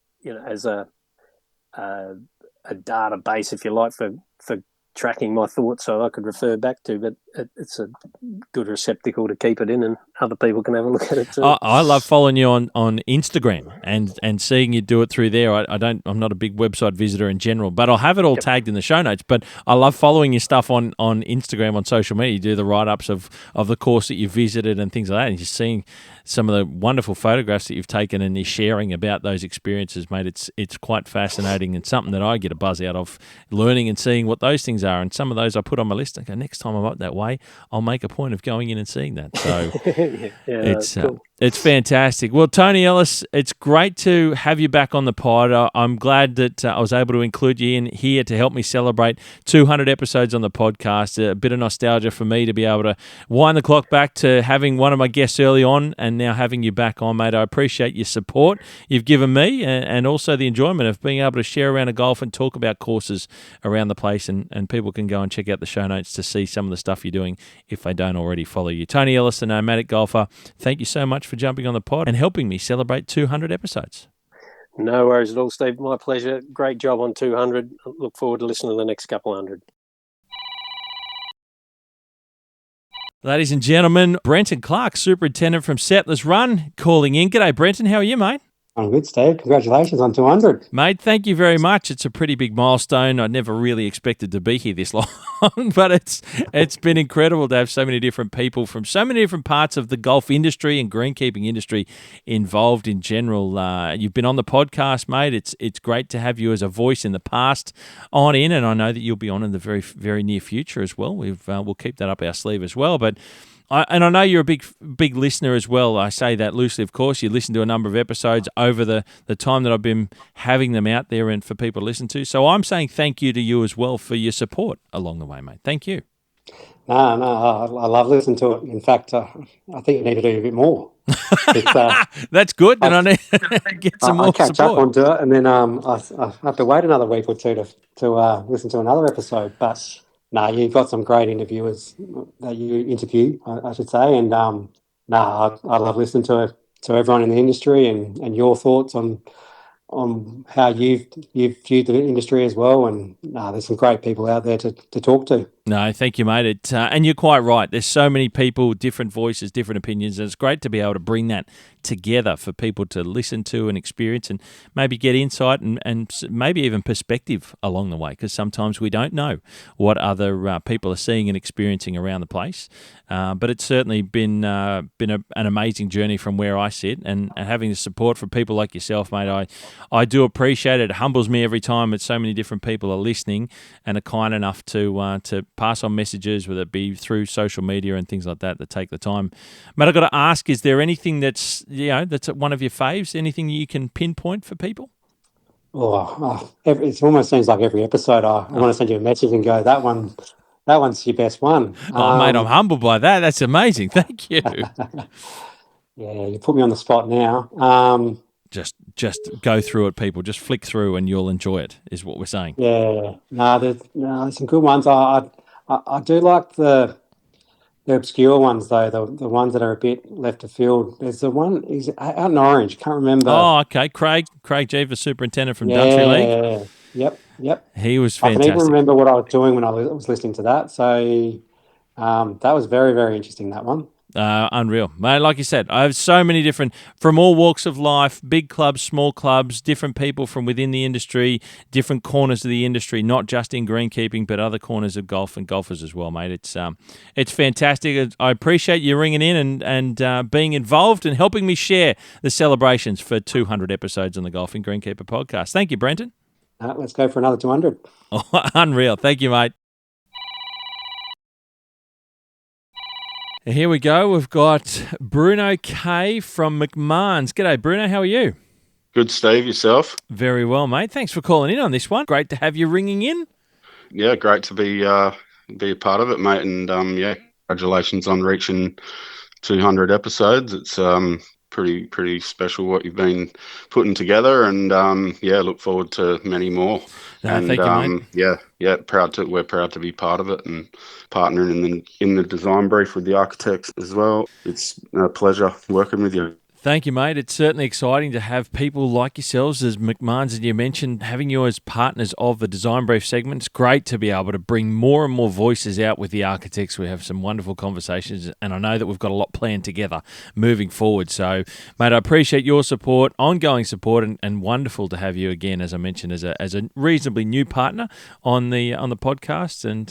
database, if you like, for tracking my thoughts so I could refer back to, but it's a good receptacle to keep it in and other people can have a look at it too. I love following you on Instagram and seeing you do it through there. I'm not a big website visitor in general, but I'll have it all tagged in the show notes. But I love following your stuff on Instagram, on social media. You do the write-ups of the course that you visited and things like that, and just seeing some of the wonderful photographs that you've taken and you're sharing about those experiences, mate. It's quite fascinating and something that I get a buzz out of, learning and seeing what those things are. And some of those I put on my list. I go, next time I'm up that way, I'll make a point of going in and seeing that. So cool. It's fantastic. Well, Tony Ellis, it's great to have you back on the pod. I'm glad that I was able to include you in here to help me celebrate 200 episodes on the podcast. A bit of nostalgia for me to be able to wind the clock back to having one of my guests early on and now having you back on, mate. I appreciate your support you've given me and also the enjoyment of being able to share around a golf and talk about courses around the place, and people can go and check out the show notes to see some of the stuff you're doing if they don't already follow you. Tony Ellis, the nomadic golfer, thank you so much for jumping on the pod and helping me celebrate 200 episodes. No worries at all, Steve. My pleasure. Great job on 200. I look forward to listening to the next couple hundred. Ladies and gentlemen, Brenton Clark, Superintendent from Settlers Run, calling in. G'day, Brenton. How are you, mate? I'm good, Steve. Congratulations on 200. Mate, thank you very much. It's a pretty big milestone. I never really expected to be here this long, but it's been incredible to have so many different people from so many different parts of the golf industry and greenkeeping industry involved in general. You've been on the podcast, mate. It's great to have you as a voice in the past on in, and I know that you'll be on in the very, very near future as well. We'll keep that up our sleeve as well, but I know you're a big listener as well. I say that loosely, of course. You listen to a number of episodes over the time that I've been having them out there and for people to listen to. So I'm saying thank you to you as well for your support along the way, mate. Thank you. No, I love listening to it. In fact, I think you need to do a bit more. That's good. Then I need to get some more catch support. up onto it, and then I have to wait another week or two to listen to another episode. But no, you've got some great interviewers that you interview, I should say, and I love listening to everyone in the industry and your thoughts on how you've viewed the industry as well. And there's some great people out there to talk to. No, thank you, mate. And you're quite right. There's so many people, different voices, different opinions, and it's great to be able to bring that together for people to listen to and experience and maybe get insight and maybe even perspective along the way, because sometimes we don't know what other people are seeing and experiencing around the place. But it's certainly been an amazing journey from where I sit, and having the support from people like yourself, mate. I do appreciate it. It humbles me every time that so many different people are listening and are kind enough to pass on messages, whether it be through social media and things like that take the time. Mate, I've got to ask: is there anything that's one of your faves? Anything you can pinpoint for people? It almost seems like every episode I want to send you a message and go, that one's your best one. Mate, I'm humbled by that. That's amazing. Thank you. Yeah, you put me on the spot now. Just go through it, people. Just flick through and you'll enjoy it, is what we're saying. Yeah. There's some good ones. I do like the obscure ones, though, the ones that are a bit left of field. There's the one, he's out in Orange, can't remember. Oh, okay. Craig Jeeves, superintendent from Country League. Yep. He was fantastic. I can even remember what I was doing when I was listening to that. So that was very, very interesting, that one. Unreal. Mate, like you said, I have so many different, from all walks of life, big clubs, small clubs, different people from within the industry, different corners of the industry, not just in greenkeeping, but other corners of golf and golfers as well, mate. It's fantastic. I appreciate you ringing in and being involved and helping me share the celebrations for 200 episodes on the Golfing Greenkeeper podcast. Thank you, Brenton. Let's go for another 200. Oh, unreal. Thank you, mate. Here we go. We've got Bruno K from McMahon's. G'day, Bruno. How are you? Good, Steve. Yourself? Very well, mate. Thanks for calling in on this one. Great to have you ringing in. Yeah, great to be a part of it, mate. And congratulations on reaching 200 episodes. It's pretty special what you've been putting together, and look forward to many more. Thank you, mate. We're proud to be part of it and partnering in the design brief with the architects as well. It's a pleasure working with you. Thank you, mate. It's certainly exciting to have people like yourselves as McMahon's, as you mentioned, having you as partners of the Design Brief segment. It's great to be able to bring more and more voices out with the architects. We have some wonderful conversations, and I know that we've got a lot planned together moving forward. So, mate, I appreciate your support, ongoing support, and wonderful to have you again, as I mentioned, as a reasonably new partner on the podcast. And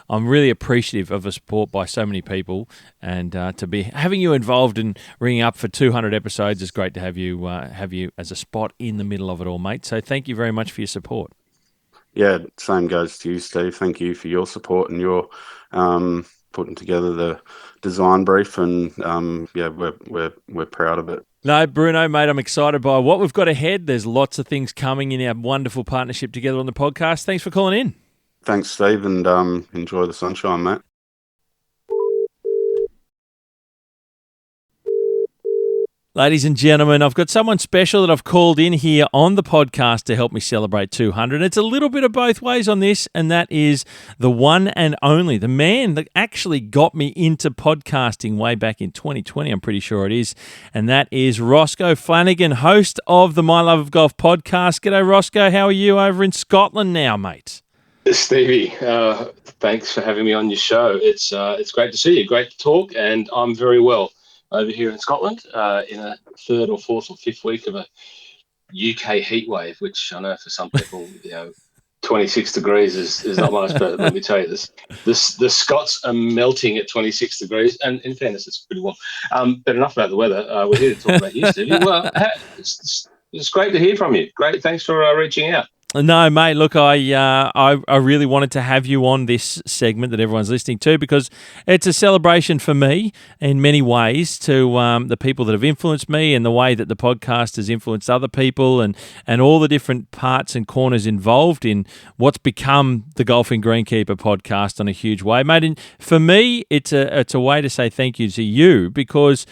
I'm really appreciative of the support by so many people, and to be having you involved in ringing up for 200 episodes is great to have you as a spot in the middle of it all, mate. So thank you very much for your support. Yeah, same goes to you, Steve. Thank you for your support and your putting together the design brief, and we're proud of it. No, Bruno, mate, I'm excited by what we've got ahead. There's lots of things coming in our wonderful partnership together on the podcast. Thanks for calling in. Thanks, Steve, and enjoy the sunshine, mate. Ladies and gentlemen, I've got someone special that I've called in here on the podcast to help me celebrate 200. It's a little bit of both ways on this, and that is the one and only, the man that actually got me into podcasting way back in 2020, I'm pretty sure it is, and that is Roscoe Flanagan, host of the My Love of Golf podcast. G'day, Roscoe. How are you over in Scotland now, mate? Stevie, thanks for having me on your show. It's great to see you, great to talk, and I'm very well over here in Scotland in a third or fourth or fifth week of a UK heat wave, which I know for some people, 26 degrees is not much, but let me tell you, the Scots are melting at 26 degrees, and in fairness, it's pretty warm. But enough about the weather. We're here to talk about you, Stevie. Well, it's great to hear from you. Great, thanks for reaching out. No, mate, look, I really wanted to have you on this segment that everyone's listening to, because it's a celebration for me in many ways to the people that have influenced me and the way that the podcast has influenced other people, and all the different parts and corners involved in what's become the Golfing Greenkeeper podcast on a huge way. Mate, and for me, it's a way to say thank you to you, because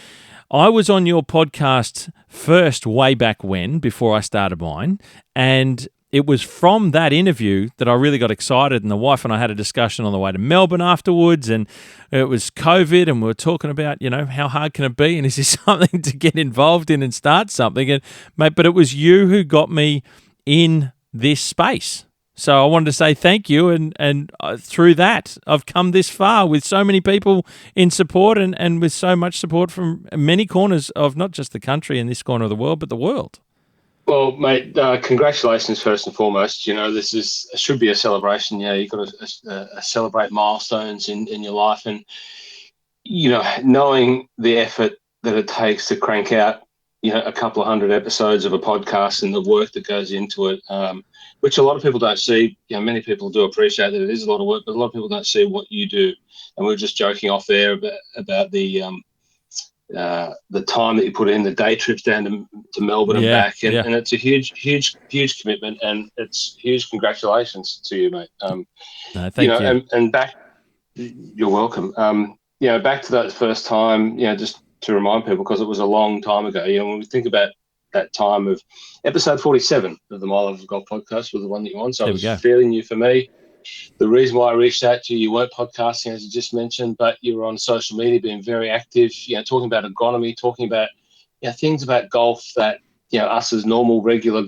I was on your podcast first way back when, before I started mine, and it was from that interview that I really got excited, and the wife and I had a discussion on the way to Melbourne afterwards, and it was COVID, and we were talking about, how hard can it be, and is this something to get involved in and start something? And mate, but it was you who got me in this space. So I wanted to say thank you, and through that, I've come this far with so many people in support and with so much support from many corners of not just the country and this corner of the world, but the world. Well, mate, congratulations first and foremost. This should be a celebration. You've got to celebrate milestones in your life, and knowing the effort that it takes to crank out a couple of hundred episodes of a podcast and the work that goes into it, which a lot of people don't see. Many people do appreciate that it is a lot of work, but a lot of people don't see what you do. And we were just joking off there about the time that you put in, the day trips down to Melbourne and back, and it's a huge commitment, and it's huge congratulations to you, mate. No, thank you. And back, you're welcome. Back to that first time, just to remind people, because it was a long time ago. When we think about that time of episode 47 of the Mile of Golf podcast was the one that you won, so it was fairly new for me. The reason why I reached out to you weren't podcasting, as you just mentioned, but you were on social media, being very active, talking about agronomy, talking about things about golf that us as normal, regular,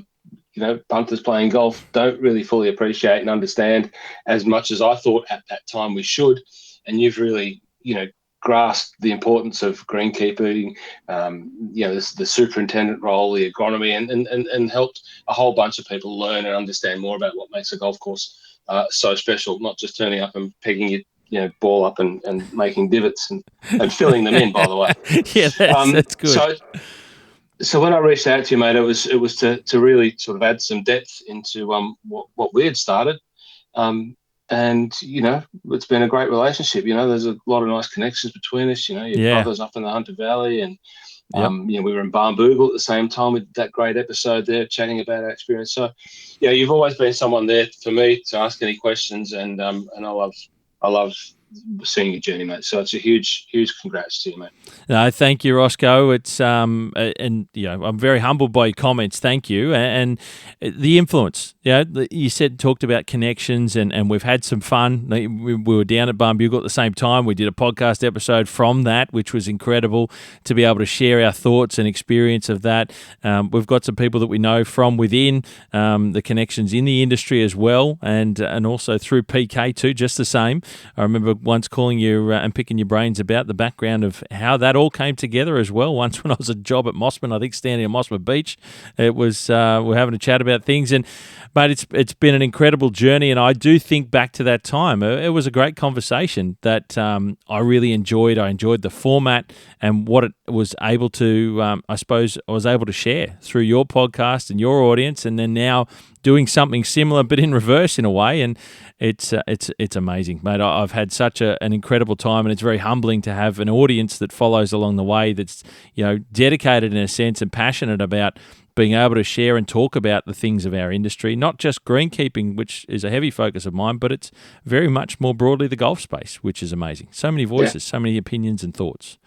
punters playing golf don't really fully appreciate and understand as much as I thought at that time we should. And you've really, grasped the importance of greenkeeping, the superintendent role, the agronomy, and helped a whole bunch of people learn and understand more about what makes a golf course so special, not just turning up and pegging your ball up and making divots and filling them in, by the way. Yeah, that's good. So when I reached out to you, mate, it was to really sort of add some depth into what we had started. And, it's been a great relationship. There's a lot of nice connections between us. Your brothers up in the Hunter Valley, and, we were in Barnbougle at the same time with that great episode there, chatting about our experience. So, you've always been someone there for me to ask any questions, and I love seeing your journey, mate. So it's a huge congrats to you, mate. No, thank you, Roscoe. It's and I'm very humbled by your comments. Thank you, and the influence. You talked about connections, and we've had some fun. We were down at Barnbougle at the same time. We did a podcast episode from that, which was incredible to be able to share our thoughts and experience of that. We've got some people that we know from within the connections in the industry as well, and also through PK too. Just the same. I remember once calling you and picking your brains about the background of how that all came together as well. Once when I was a job at Mossman, I think standing at Mossman Beach, it was we're having a chat about things, but it's been an incredible journey, and I do think back to that time. It was a great conversation that I really enjoyed. I enjoyed the format and what it was able to, I suppose, I was able to share through your podcast and your audience, and then now doing something similar but in reverse in a way, and it's amazing, mate. I've had such an incredible time, and it's very humbling to have an audience that follows along the way that's dedicated in a sense and passionate about being able to share and talk about the things of our industry, not just greenkeeping, which is a heavy focus of mine, but it's very much more broadly the golf space, which is amazing. So many voices, so many opinions and thoughts.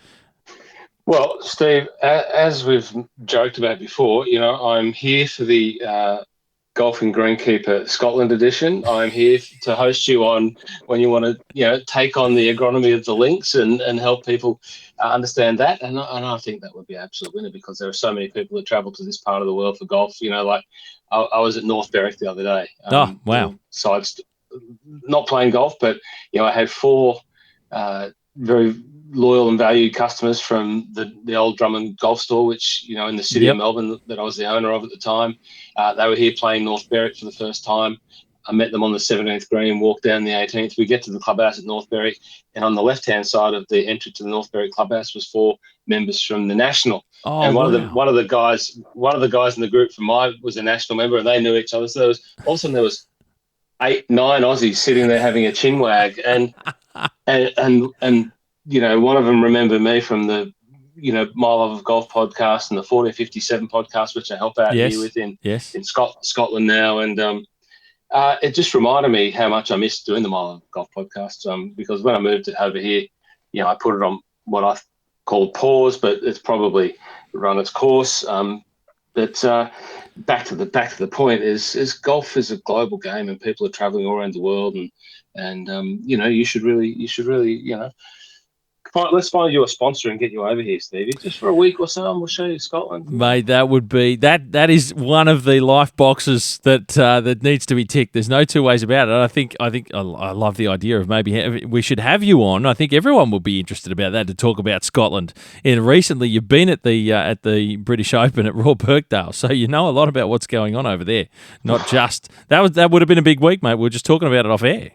Well, Steve, as we've joked about before, I'm here for the Golfing Greenkeeper Scotland edition. I'm here to host you on when you want to, take on the agronomy of the links and help people understand that. And I think that would be an absolute winner, because there are so many people that travel to this part of the world for golf. Like I was at North Berwick the other day. Oh, wow. Besides not playing golf, but, I had 4 very loyal and valued customers from the old Drummond golf store, which, in the city of Melbourne that I was the owner of at the time. They were here playing North Berwick for the first time. I met them on the 17th green, walked down the 18th. We get to the clubhouse at North Berwick, and on the left-hand side of the entry to the North Berwick clubhouse was 4 members from the National. Oh, and one of the guys in the group from was a National member, and they knew each other. So there was 8, 9 Aussies sitting there having a chin wag, and one of them remembered me from the Mile of Golf podcast and the 4057 podcast, which I help out here with in Scotland now, and it just reminded me how much I missed doing the Mile of Golf podcast, because when I moved it over here, I put it on what I called pause, but it's probably run its course. But back to the point is golf is a global game, and people are traveling all around the world, and you should really let's find you a sponsor and get you over here, Stevie, just for a week or so, and we'll show you Scotland. Mate, that would be that is one of the life boxes that needs to be ticked. There's no two ways about it. I love the idea of maybe we should have you on. I think everyone will be interested about that, to talk about Scotland. And recently, you've been at the British Open at Royal Birkdale, so you know a lot about what's going on over there. Not just that would have been a big week, mate. We were just talking about it off air.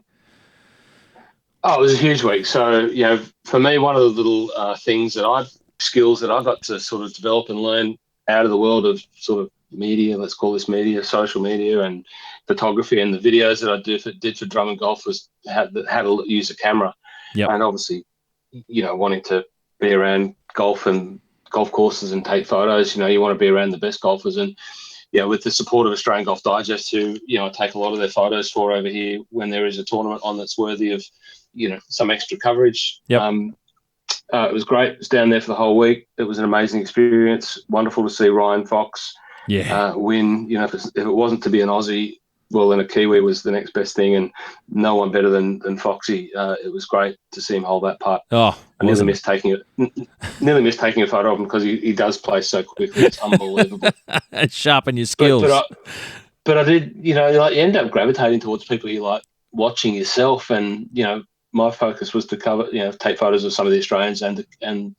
Oh, it was a huge week. So, for me, one of the little skills that I got to sort of develop and learn out of the world of sort of media, let's call this media, social media and photography, and the videos that I did for drum and golf was how to use a camera. Yep. And obviously, wanting to be around golf and golf courses and take photos, you want to be around the best golfers. And, with the support of Australian Golf Digest, who, I take a lot of their photos for over here when there is a tournament on that's worthy of, some extra coverage. Yep. It was great. It was down there for the whole week. It was an amazing experience. Wonderful to see Ryan Fox win. If it wasn't to be an Aussie, well, then a Kiwi was the next best thing, and no one better than Foxy. It was great to see him hold that putt. Oh, I nearly missed taking a photo of him because he does play so quickly. It's unbelievable. Sharpen your skills. But I did, you end up gravitating towards people you like watching yourself, and my focus was to cover, take photos of some of the Australians and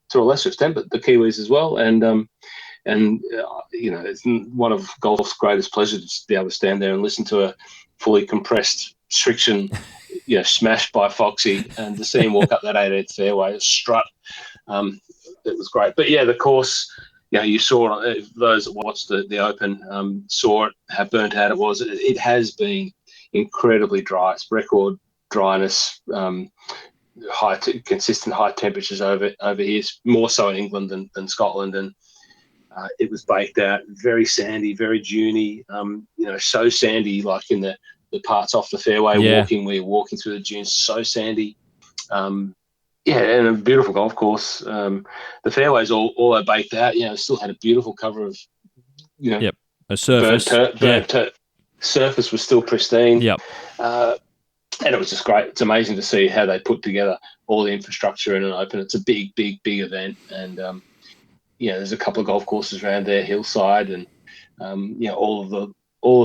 to a lesser extent, but the Kiwis as well. And it's one of golf's greatest pleasures to be able to stand there and listen to a fully compressed Striction, smashed by Foxy, and to see him walk up that 18th fairway, strut. It was great. But the course, you saw it. Those that watched the Open saw it, how burnt out it was. It has been incredibly dry. It's record dryness, consistent high temperatures over here, more so in England than Scotland, and it was baked out, very sandy, very duney, so sandy, like in the parts off the fairway where you're walking through the dunes, so sandy. And a beautiful golf course. The fairways all baked out, still had a beautiful cover of, a surface. Surface was still pristine. Yep. And it was just great. It's amazing to see how they put together all the infrastructure in an Open. It's a big, big, big event. And, there's a couple of golf courses around there, Hillside, and, all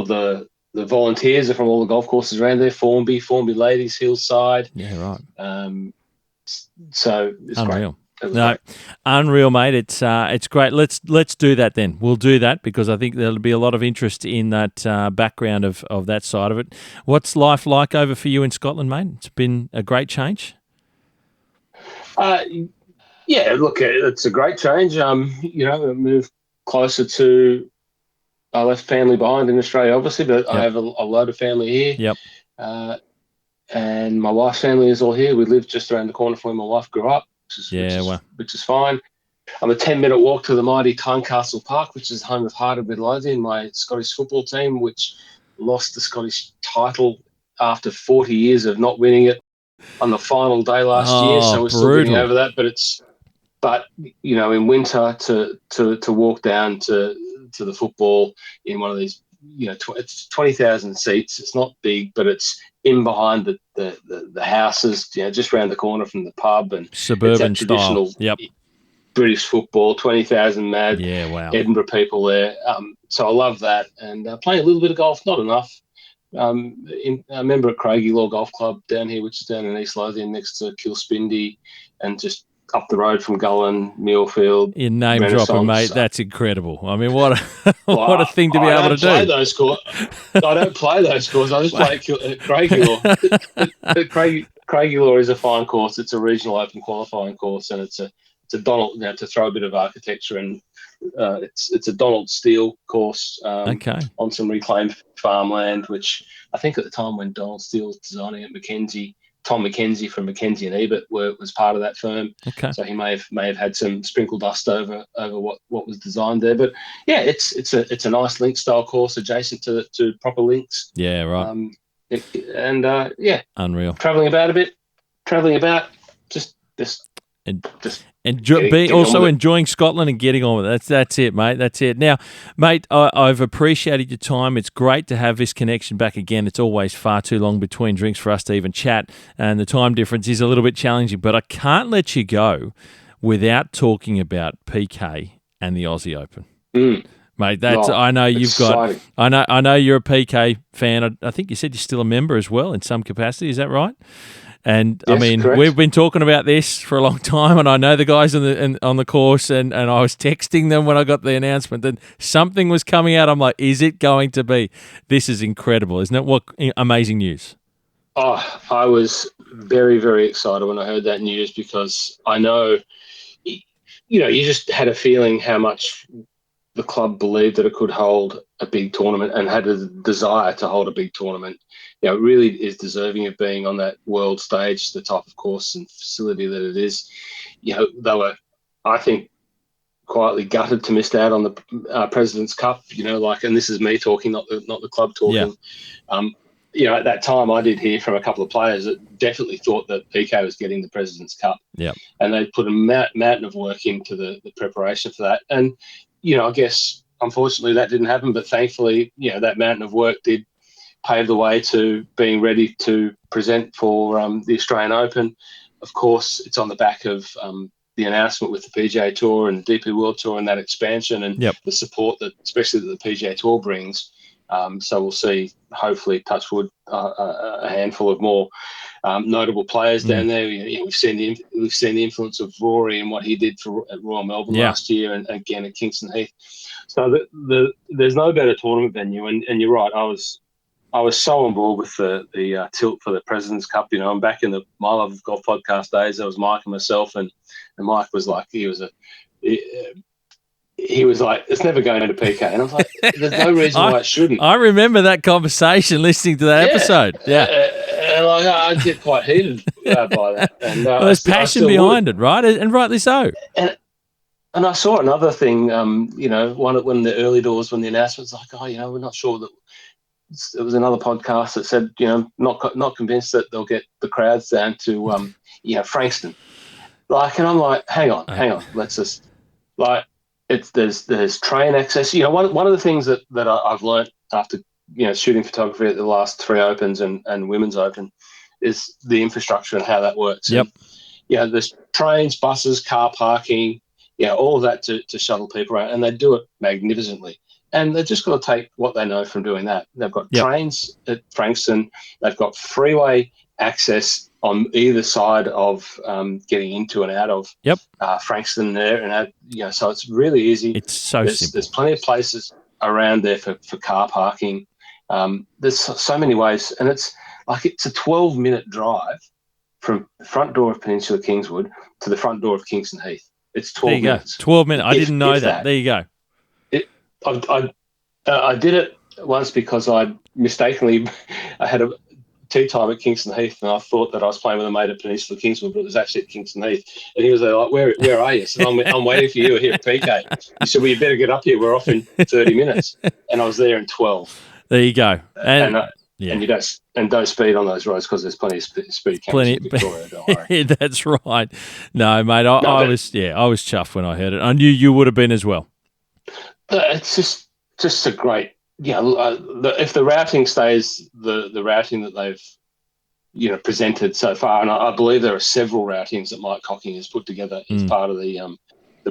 of the volunteers are from all the golf courses around there, Formby Ladies, Hillside. Yeah, right. So it's unreal. Great. Unreal, mate. It's great. Let's do that then. We'll do that because I think there'll be a lot of interest in that background of that side of it. What's life like over for you in Scotland, mate? It's been a great change. Look, it's a great change. I moved closer to. I left family behind in Australia, obviously, but I have a load of family here. Yep. And my wife's family is all here. We live just around the corner from where my wife grew up. Which is fine. I'm a 10-minute walk to the mighty Tynecastle Park, which is home of Heart of Midlothian, my Scottish football team, which lost the Scottish title after 40 years of not winning it on the final day last year. So we're still getting over that. But in winter to walk down to the football in one of these, it's 20,000 seats. It's not big, but it's in behind the houses, just around the corner from the pub, and suburban style. Yep. British football, 20,000 mad. Yeah, wow. Edinburgh people there. So I love that, and playing a little bit of golf, not enough. I remember at Craigielaw Golf Club down here, which is down in East Lothian next to Kilspindy, and just up the road from Gullen, Muirfield. Your name dropping, mate. That's incredible. I mean, what a thing to be able to do. I don't play those courses. I just play at Craigielaw. Craigielaw is a fine course. It's a regional open qualifying course, and it's a Donald. To throw a bit of architecture, and it's a Donald Steele course. On some reclaimed farmland, which I think at the time when Donald Steele was designing it, Tom Mackenzie from Mackenzie and Ebert was part of that firm. Okay. So he may have had some sprinkle dust over what was designed there. But it's a nice link style course adjacent to proper links. Yeah, right. Unreal. Travelling about a bit. Just And just enjoying Scotland and getting on with it. That's it, mate. That's it. Now, mate, I've appreciated your time. It's great to have this connection back again. It's always far too long between drinks for us to even chat, and the time difference is a little bit challenging. But I can't let you go without talking about PK and the Aussie Open. Mate, I know you've got. I know you're a PK fan. I think you said you're still a member as well in some capacity. Is that right? And yes, I mean, correct. We've been talking about this for a long time, and I know the guys on the course, and I was texting them when I got the announcement that something was coming out. I'm like, is it going to be? This is incredible, isn't it? What amazing news! Oh, I was very, very excited when I heard that news because I know, you just had a feeling how much the club believed that it could hold a big tournament and had a desire to hold a big tournament. It really is deserving of being on that world stage, the type of course and facility that it is. They were, I think, quietly gutted to miss out on the President's Cup, and this is me talking, not the club talking. Yeah. At that time, I did hear from a couple of players that definitely thought that PK was getting the President's Cup. Yeah. And they put a mountain of work into the preparation for that. And, I guess, unfortunately, that didn't happen. But thankfully, that mountain of work did pave the way to being ready to present for the Australian Open. Of course, it's on the back of the announcement with the PGA Tour and the DP World Tour and that expansion and the support that, especially that the PGA Tour brings. So we'll see, hopefully, touch wood, a handful of more notable players down there. We've seen the influence of Rory and what he did at Royal Melbourne last year, and again at Kingston Heath. So there's no better tournament venue. And you're right, I was so on board with the tilt for the President's Cup. I'm back in the My Love of Golf podcast days. There was Mike and myself, and Mike was like, he was like, it's never going into PK. And I was like, there's no reason why it shouldn't. I remember that conversation listening to that episode. Yeah. And I get quite heated by that. And there's passion behind it, right? And rightly so. And I saw another thing, one in the early doors when the announcement was like, we're not sure that. It was another podcast that said, not convinced that they'll get the crowds down to, Frankston. And I'm like, hang on. Let's just, there's train access. One of the things that I've learned after, shooting photography at the last 3 Opens and Women's Open is the infrastructure and how that works. Yep. And, there's trains, buses, car parking, all of that to shuttle people around, and they do it magnificently. And they've just got to take what they know from doing that. They've got trains at Frankston. They've got freeway access on either side of getting into and out of Frankston there. And, so it's really easy. It's so simple. There's plenty of places around there for car parking. There's so many ways. And it's a 12-minute drive from the front door of Peninsula Kingswood to the front door of Kingston Heath. It's 12 minutes. 12 minutes. I didn't know that. There you go. I did it once because I had a tea time at Kingston Heath, and I thought that I was playing with a mate at Peninsula Kingswood, but it was actually at Kingston Heath. And he was like, "Where are you?" So I'm waiting for you here at PK. He said, "Well, you better get up here. We're off in 30 minutes." And I was there in 12. There you go. And you don't speed on those roads because there's plenty of speed cameras in Victoria. Don't worry. That's right. No, mate. I was chuffed when I heard it. I knew you would have been as well. It's just a great, if the routing stays the routing that they've, presented so far, and I believe there are several routings that Mike Cocking has put together as part of the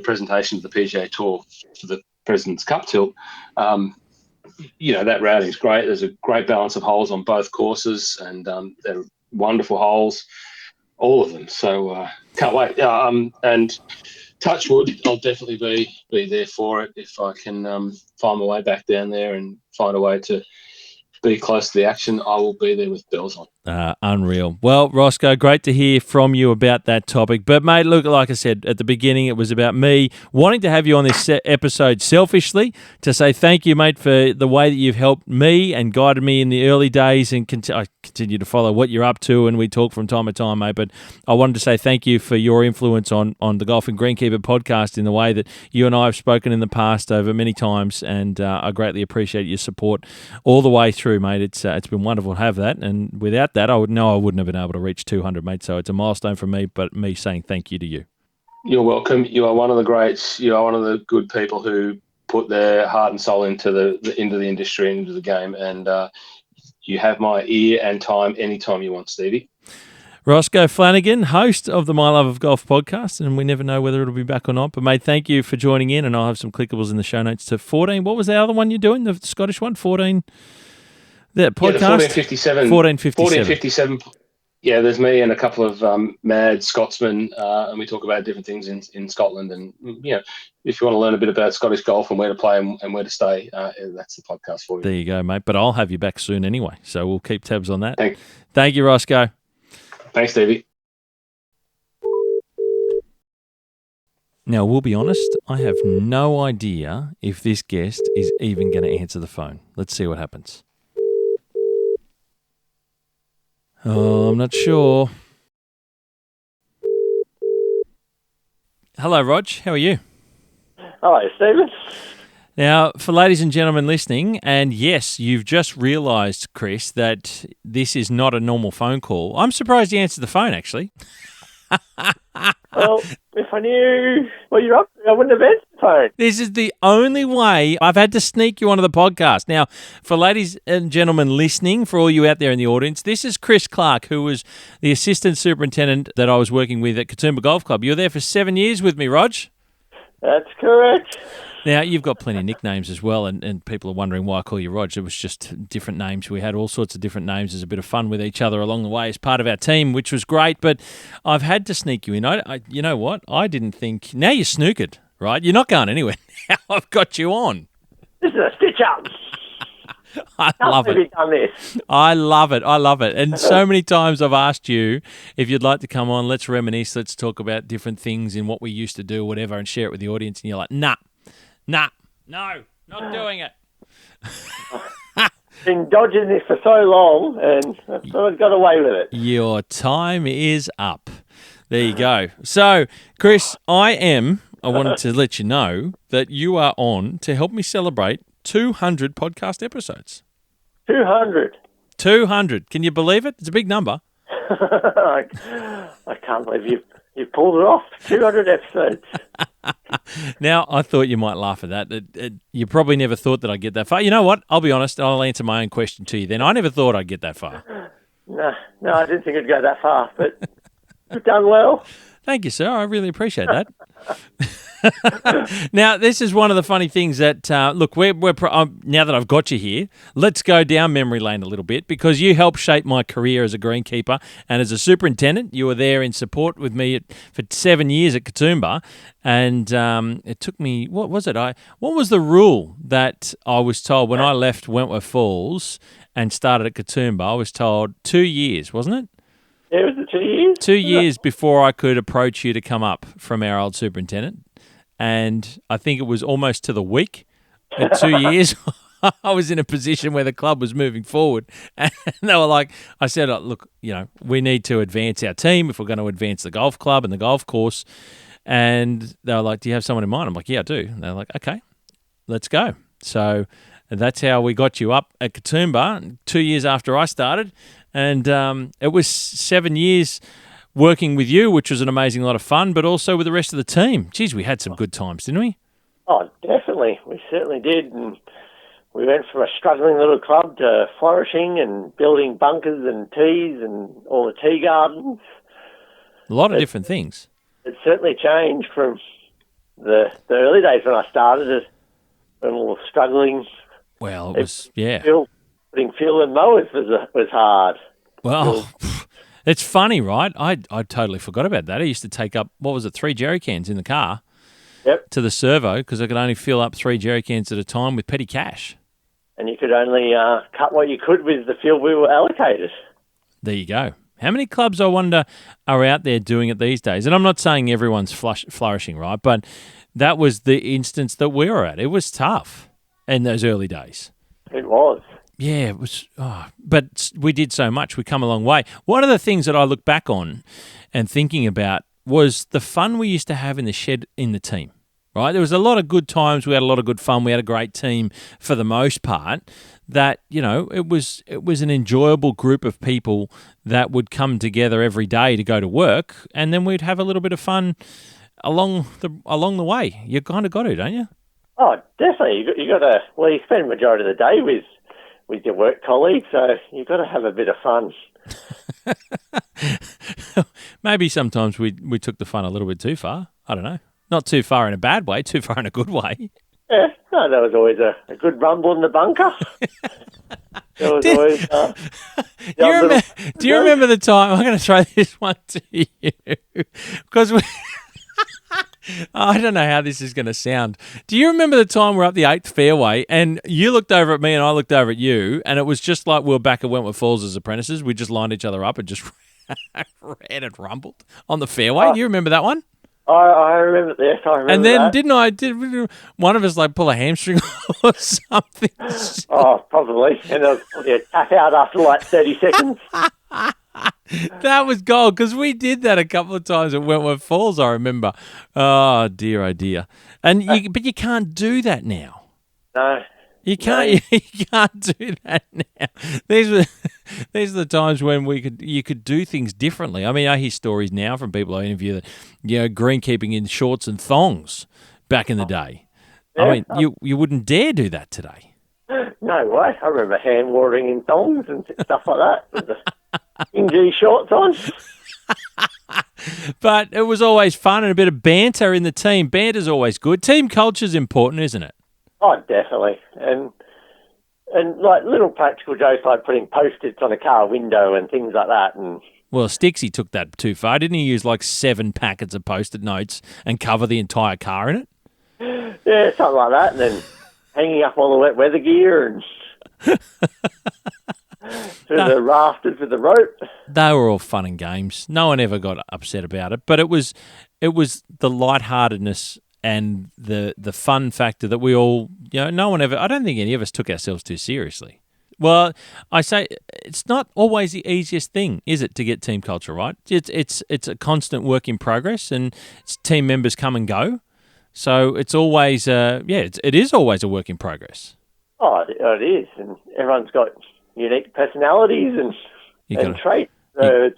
presentation of the PGA Tour for the President's Cup tilt. That routing is great. There's a great balance of holes on both courses, and they're wonderful holes, all of them. So can't wait. And touch wood, I'll definitely be there for it if I can find my way back down there and find a way to be close to the action. I will be there with bells on. Unreal. Well, Roscoe, great to hear from you about that topic. But, mate, look, like I said at the beginning, it was about me wanting to have you on this episode selfishly to say thank you, mate, for the way that you've helped me and guided me in the early days, and I continue to follow what you're up to, and we talk from time to time, mate. But I wanted to say thank you for your influence on the Golf and Greenkeeper podcast in the way that you and I have spoken in the past over many times, and I greatly appreciate your support all the way through, mate. It's been wonderful to have that, and without that, I wouldn't have been able to reach 200, mate. So it's a milestone for me, but me saying thank you to you. You're welcome. You are one of the greats. You are one of the good people who put their heart and soul into the industry and into the game. And you have my ear and time anytime you want, Stevie. Roscoe Flanagan, host of the My Love of Golf podcast, and we never know whether it'll be back or not. But, mate, thank you for joining in, and I'll have some clickables in the show notes to 14. What was the other one you're doing, the Scottish one? 14? The podcast? Yeah, 1457. 1457. 1457. Yeah, there's me and a couple of mad Scotsmen, and we talk about different things in Scotland. And, if you want to learn a bit about Scottish golf and where to play and where to stay, that's the podcast for you. There you go, mate. But I'll have you back soon anyway, so we'll keep tabs on that. Thank you, Roscoe. Thanks, Stevie. Now, we'll be honest, I have no idea if this guest is even going to answer the phone. Let's see what happens. Oh, I'm not sure. Hello, Rog. How are you? Hello, Stephen. Now, for ladies and gentlemen listening, and yes, you've just realised, Chris, that this is not a normal phone call. I'm surprised you answered the phone, actually. Well, if I knew what you're up to, I wouldn't have answered the phone. This is the only way I've had to sneak you onto the podcast. Now, for ladies and gentlemen listening, for all you out there in the audience, this is Chris Clark, who was the assistant superintendent that I was working with at Katoomba Golf Club. You were there for 7 years with me, Rog. That's correct. Now, you've got plenty of nicknames as well, and people are wondering why I call you Rog. It was just different names. We had all sorts of different names. There's a bit of fun with each other along the way as part of our team, which was great, but I've had to sneak you in. You know what? I didn't think... Now you're snookered, right? You're not going anywhere. Now I've got you on. This is a stitch-up. I love it. Done this. I love it. I love it. And so many times I've asked you if you'd like to come on, let's reminisce, let's talk about different things in what we used to do, whatever, and share it with the audience. And you're like, no, not doing it. Been dodging this for so long, and I've got away with it. Your time is up. There you go. So, Chris, I wanted to let you know that you are on to help me celebrate 200 podcast episodes. 200. 200. Can you believe it? It's a big number. I can't believe you've pulled it off. 200 episodes. Now, I thought you might laugh at that. You probably never thought that I'd get that far. You know what? I'll be honest. I'll answer my own question to you then. I never thought I'd get that far. No, I didn't think it'd go that far, but you've done well. Thank you, sir. I really appreciate that. Now, this is one of the funny things that, look, now that I've got you here, let's go down memory lane a little bit, because you helped shape my career as a greenkeeper and as a superintendent. You were there in support with me for 7 years at Katoomba, and it took me, what was the rule that I was told when I left Wentworth Falls and started at Katoomba? I was told 2 years, wasn't it? Yeah, was it 2 years? 2 years before I could approach you to come up from our old superintendent. And I think it was almost to the week at 2 years, I was in a position where the club was moving forward. And they were like, I said, look, we need to advance our team if we're going to advance the golf club and the golf course. And they were like, do you have someone in mind? I'm like, yeah, I do. And they're like, okay, let's go. So that's how we got you up at Katoomba 2 years after I started. And it was 7 years working with you, which was an amazing lot of fun, but also with the rest of the team. Geez, we had some good times, didn't we? Oh, definitely. We certainly did. And we went from a struggling little club to flourishing and building bunkers and tees and all the tea gardens. A lot of different things. It certainly changed from the early days when I started, when we were struggling. Well, it was, yeah. Putting fuel in mowers was hard. Well, it's funny, right? I totally forgot about that. I used to take up, 3 jerry cans in the car to the servo, because I could only fill up 3 jerry cans at a time with petty cash. And you could only cut what you could with the fuel we were allocated. There you go. How many clubs, I wonder, are out there doing it these days? And I'm not saying everyone's flourishing, right? But that was the instance that we were at. It was tough in those early days. It was. Yeah, it was. But we did so much. We come a long way. One of the things that I look back on and thinking about was the fun we used to have in the shed in the team, right? There was a lot of good times. We had a lot of good fun. We had a great team for the most part. That, it was an enjoyable group of people that would come together every day to go to work, and then we'd have a little bit of fun along the way. You kind of got to, don't you? Oh, definitely. You got to. Well, you spend the majority of the day with your work colleagues, so you've got to have a bit of fun. Maybe sometimes we took the fun a little bit too far. I don't know. Not too far in a bad way, too far in a good way. Yeah, no, there was always a good rumble in the bunker. There was always. Do you remember the time? I'm going to throw this one to you because I don't know how this is going to sound. Do you remember the time we're up the 8th fairway and you looked over at me and I looked over at you, and it was just like we were back at Wentworth Falls as apprentices. We just lined each other up and just ran and rumbled on the fairway. Do you remember that one? I remember. Yes, I remember. And then that. did one of us like pull a hamstring or something? Oh, probably. And there was probably a tap out after like 30 seconds. That was gold because we did that a couple of times at Wentworth Falls, I remember. Oh dear. And but you can't do that now. No. You can't. You can't do that now. These are the times when you could do things differently. I mean, I hear stories now from people I interview that greenkeeping in shorts and thongs back in the day. Yeah. I mean, you wouldn't dare do that today. No way. I remember hand watering in thongs and stuff like that with the Ingy shorts on. But it was always fun and a bit of banter in the team. Banter's always good. Team culture's important, isn't it? Oh, definitely. And like little practical jokes like putting Post-its on a car window and things like that. And well, Stixie took that too far. Didn't he use like 7 packets of Post-it notes and cover the entire car in it? Yeah, something like that. And then hanging up all the wet weather gear and through the rafters with the rope. They were all fun and games. No one ever got upset about it. But it was the lightheartedness and the fun factor that we all, no one ever, I don't think any of us took ourselves too seriously. Well, I say it's not always the easiest thing, is it, to get team culture right? It's a constant work in progress, and team members come and go. So it's always, it is always a work in progress. Oh, it is. And everyone's got unique personalities and traits. So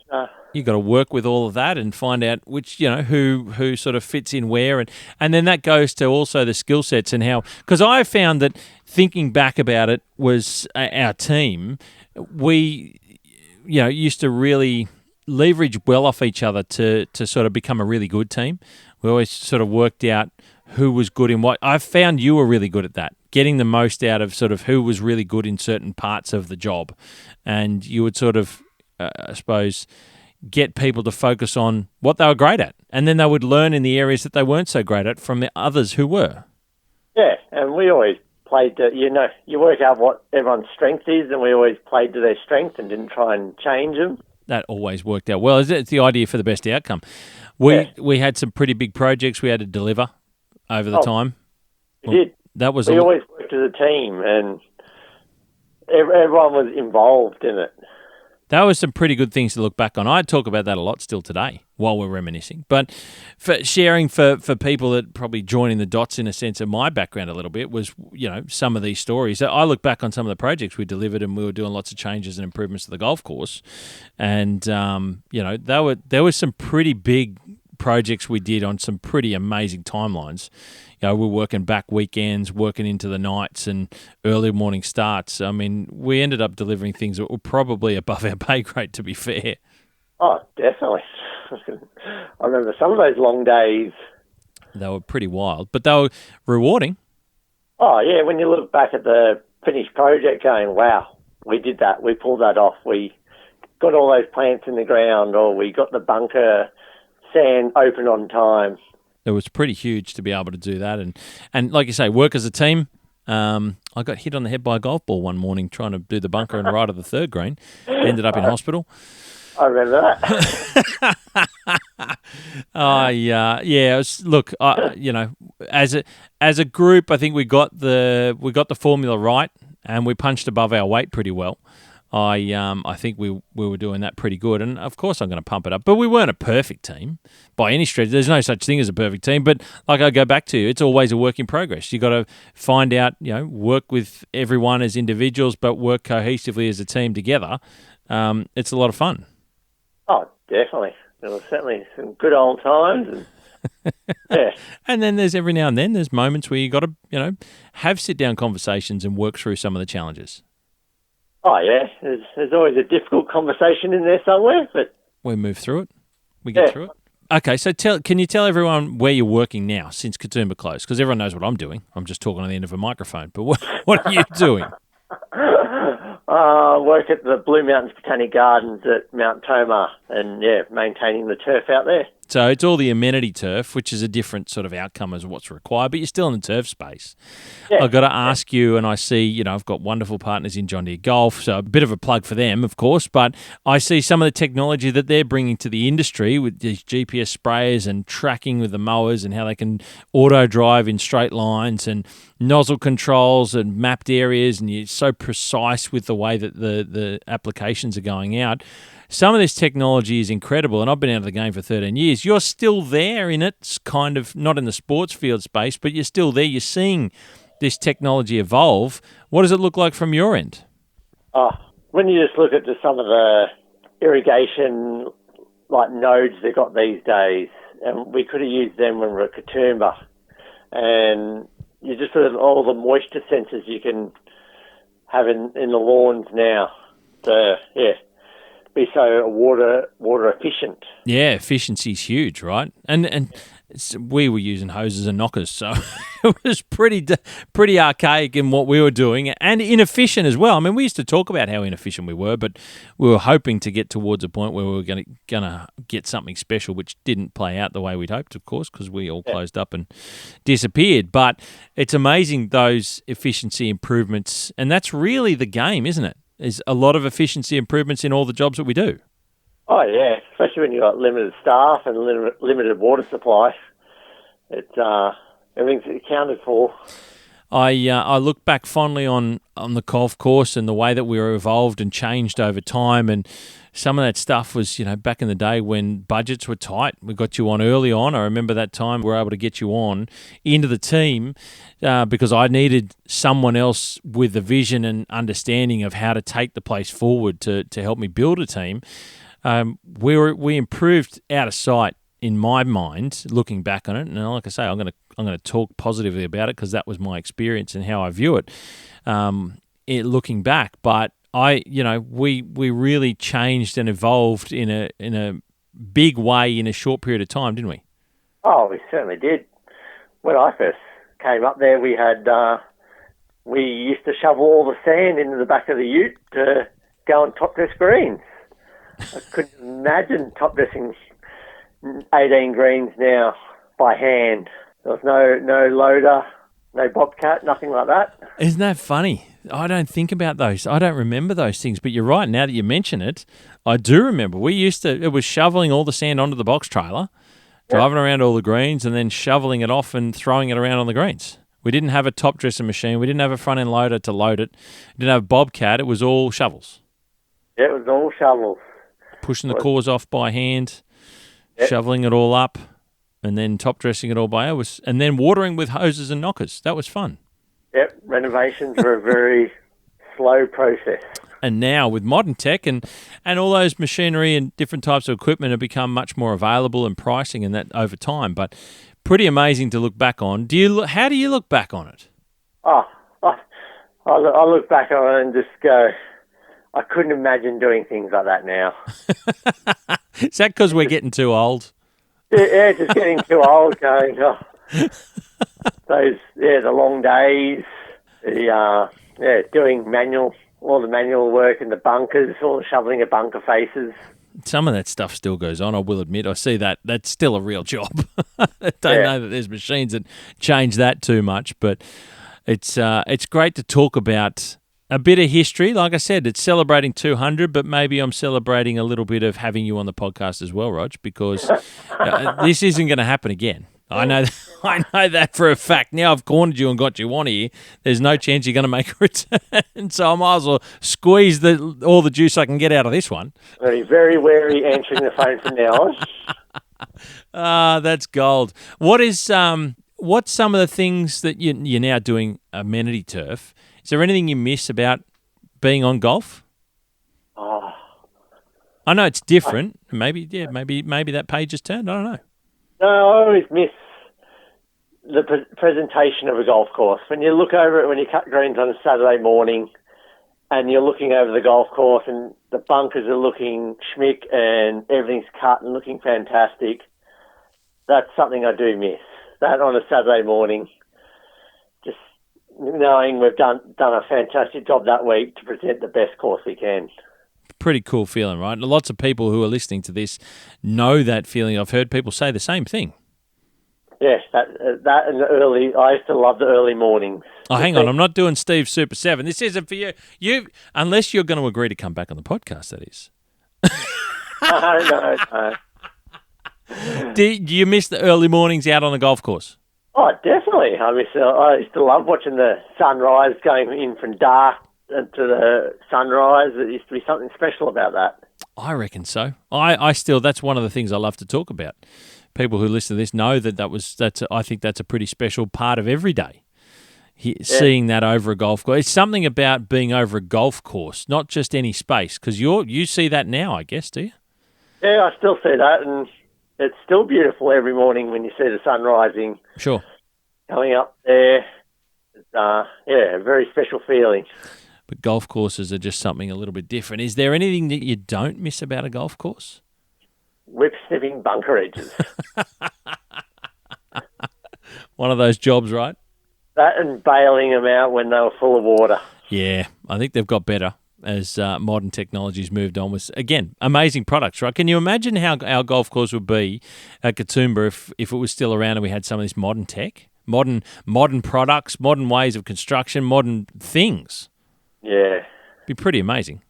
you got to work with all of that and find out which, who sort of fits in where. And then that goes to also the skill sets and how, because I found that thinking back about it was our team, we, used to really leverage well off each other to sort of become a really good team. We always sort of worked out who was good in what. I found you were really good at that, getting the most out of sort of who was really good in certain parts of the job. And you would sort of, I suppose, get people to focus on what they were great at. And then they would learn in the areas that they weren't so great at from the others who were. Yeah, and we always played to, you work out what everyone's strength is, and we always played to their strength and didn't try and change them. That always worked out well. It's the idea for the best outcome. We had some pretty big projects we had to deliver over the time. We did. That was we always worked as a team, and everyone was involved in it. That was some pretty good things to look back on. I talk about that a lot still today while we're reminiscing. But for sharing for people that probably joining the dots in a sense of my background a little bit was, some of these stories. I look back on some of the projects we delivered, and we were doing lots of changes and improvements to the golf course. And, there were some pretty big projects we did on some pretty amazing timelines. We're working back weekends, working into the nights and early morning starts. I mean, we ended up delivering things that were probably above our pay grade, to be fair. Oh, definitely. I remember some of those long days. They were pretty wild, but they were rewarding. Oh, yeah, when you look back at the finished project going, wow, we did that, we pulled that off, we got all those plants in the ground, or we got the bunker sand open on time. It was pretty huge to be able to do that. And like you say, work as a team. I got hit on the head by a golf ball one morning trying to do the bunker and right of the third green. Ended up in hospital. I remember that. Look, as a group, I think we got the formula right, and we punched above our weight pretty well. I think we were doing that pretty good, and of course I'm going to pump it up. But we weren't a perfect team by any stretch. There's no such thing as a perfect team. But like I go back to, it's always a work in progress. You got to find out, work with everyone as individuals, but work cohesively as a team together. It's a lot of fun. Oh, definitely. There were certainly some good old times, and Yeah. And then there's every now and then there's moments where you got to, have sit-down conversations and work through some of the challenges. Oh, yeah. There's always a difficult conversation in there somewhere, but... We move through it. We get through it. Okay, so can you tell everyone where you're working now since Katoomba closed? Because everyone knows what I'm doing. I'm just talking on the end of a microphone. But what are you doing? I work at the Blue Mountains Botanic Gardens at Mount Tomah and, maintaining the turf out there. So it's all the amenity turf, which is a different sort of outcome as what's required, but you're still in the turf space. Yeah. I've got to ask you, and I see, I've got wonderful partners in John Deere Golf, so a bit of a plug for them, of course, but I see some of the technology that they're bringing to the industry with these GPS sprayers and tracking with the mowers and how they can auto drive in straight lines and nozzle controls and mapped areas, and you're so precise with the way that the applications are going out. Some of this technology is incredible, and I've been out of the game for 13 years. You're still there in it, kind of not in the sports field space, but you're still there. You're seeing this technology evolve. What does it look like from your end? When you just look at some of the irrigation nodes they got these days, and we could have used them when we were at Katoomba, and you just look at all the moisture sensors you can have in the lawns now. So, be so water efficient. Yeah, efficiency's huge, right? And we were using hoses and knockers, so it was pretty archaic in what we were doing and inefficient as well. I mean, we used to talk about how inefficient we were, but we were hoping to get towards a point where we were going to get something special, which didn't play out the way we'd hoped, of course, because we all closed up and disappeared. But it's amazing, those efficiency improvements, and that's really the game, isn't it? There's a lot of efficiency improvements in all the jobs that we do. Oh, yeah, especially when you've got limited staff and limited water supply. It's everything's accounted for. I look back fondly on the golf course and the way that we were evolved and changed over time, and some of that stuff was, back in the day when budgets were tight. We got you on early on. I remember that time we were able to get you on into the team because I needed someone else with the vision and understanding of how to take the place forward to help me build a team. We improved out of sight in my mind, looking back on it. And like I say, I'm going to talk positively about it because that was my experience and how I view it. Looking back, but we really changed and evolved in a big way in a short period of time, didn't we? Oh, we certainly did. When I first came up there, we used to shovel all the sand into the back of the ute to go and top dress greens. I couldn't imagine top dressing 18 greens now by hand. There was no loader, no bobcat, nothing like that. Isn't that funny? I don't think about those. I don't remember those things. But you're right. Now that you mention it, I do remember. It was shoveling all the sand onto the box trailer, driving around all the greens, and then shoveling it off and throwing it around on the greens. We didn't have a top dressing machine. We didn't have a front end loader to load it. We didn't have a bobcat. It was all shovels. Yeah, it was all shovels. Pushing the cores off by hand, shoveling it all up, and then top dressing it all by hours, and then watering with hoses and knockers. That was fun. Yep, renovations were a very slow process. And now with modern tech and all those machinery and different types of equipment have become much more available and pricing and that over time. But pretty amazing to look back on. How do you look back on it? I look back on it and just go, I couldn't imagine doing things like that now. Is that because we're getting too old? Yeah, just getting too old. Going, the long days, doing all the manual work in the bunkers, all the shoveling of bunker faces. Some of that stuff still goes on, I will admit. I see that. That's still a real job. I don't know that there's machines that change that too much, but it's great to talk about a bit of history. Like I said, it's celebrating 200, but maybe I'm celebrating a little bit of having you on the podcast as well, Rog, because this isn't going to happen again. I know that for a fact. Now I've cornered you and got you on here. There's no chance you're going to make a return, so I might as well squeeze all the juice I can get out of this one. Very, very wary answering the phone from now on. That's gold. What's some of the things that you're now doing amenity turf? Is there anything you miss about being on golf? Oh, I know it's different. Maybe that page has turned. I don't know. No, I always miss the presentation of a golf course. When you look over it, when you cut greens on a Saturday morning and you're looking over the golf course and the bunkers are looking schmick and everything's cut and looking fantastic, that's something I do miss. That on a Saturday morning, just knowing we've done a fantastic job that week to present the best course we can. Pretty cool feeling, right? Lots of people who are listening to this know that feeling. I've heard people say the same thing. Yes, that and the early. I used to love the early mornings. Oh, hang on. I'm not doing Steve Super 7. This isn't for you. Unless you're going to agree to come back on the podcast, that is. No. Do you miss the early mornings out on the golf course? Oh, definitely. I used to love watching the sunrise going in from dark to the sunrise. There used to be something special about that. I reckon so. I still, that's one of the things I love to talk about. People who listen to this know I think that's a pretty special part of every day. Seeing that over a golf course. It's something about being over a golf course, not just any space, because you see that now, I guess, do you? Yeah, I still see that, and it's still beautiful every morning when you see the sun rising. Sure. Coming up there. A very special feeling. But golf courses are just something a little bit different. Is there anything that you don't miss about a golf course? Whip-snipping bunker edges. One of those jobs, right? That and bailing them out when they were full of water. Yeah, I think they've got better as modern technology's moved on with, again, amazing products, right? Can you imagine how our golf course would be at Katoomba if it was still around and we had some of this modern tech, modern products, modern ways of construction, modern things? Yeah. It'd be pretty amazing.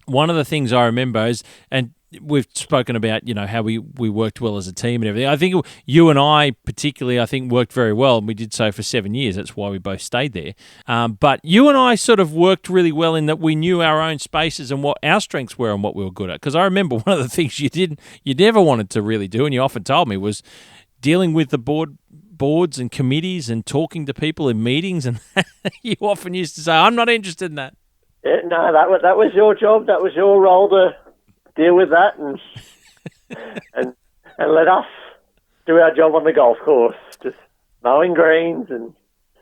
One of the things I remember is, and we've spoken about, how we worked well as a team and everything. I think you and I particularly, worked very well, and we did so for 7 years. That's why we both stayed there. But you and I sort of worked really well in that we knew our own spaces and what our strengths were and what we were good at. Because I remember one of the things you never wanted to really do, and you often told me, was dealing with the boards and committees and talking to people in meetings. And you often used to say, "I'm not interested in that." Yeah, no, that was your job. That was your role to deal with that and let us do our job on the golf course, just mowing greens and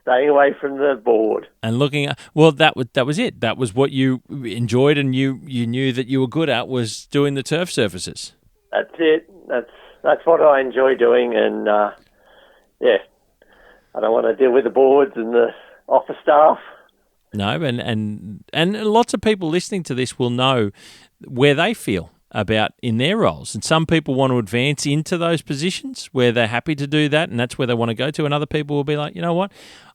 staying away from the board. And looking at, well, that was it. That was what you enjoyed and you knew that you were good at, was doing the turf surfaces. That's it. That's what I enjoy doing, and I don't want to deal with the boards and the office staff. No, and lots of people listening to this will know where they feel about in their roles. And some people want to advance into those positions where they're happy to do that, and that's where they want to go to. And other people will be like, you know what?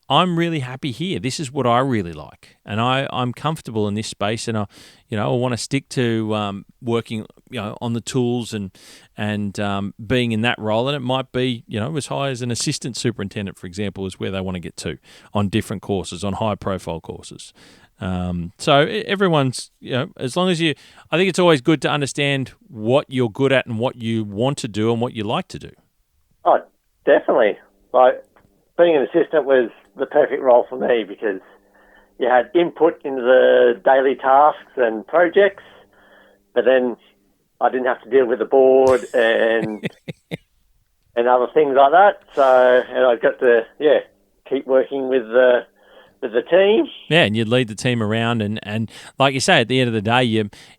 I'm really happy here. This is what I really like, and I'm comfortable in this space, and I want to stick to working, on the tools and being in that role. And it might be, as high as an assistant superintendent, for example, is where they want to get to on different courses, on high profile courses. So everyone's, as long as I think it's always good to understand what you're good at and what you want to do and what you like to do. Oh, definitely. Like, being an assistant was the perfect role for me because you had input into the daily tasks and projects, but then I didn't have to deal with the board and and other things like that. So, and I got to keep working with the team. Yeah, and you'd lead the team around, and like you say, at the end of the day,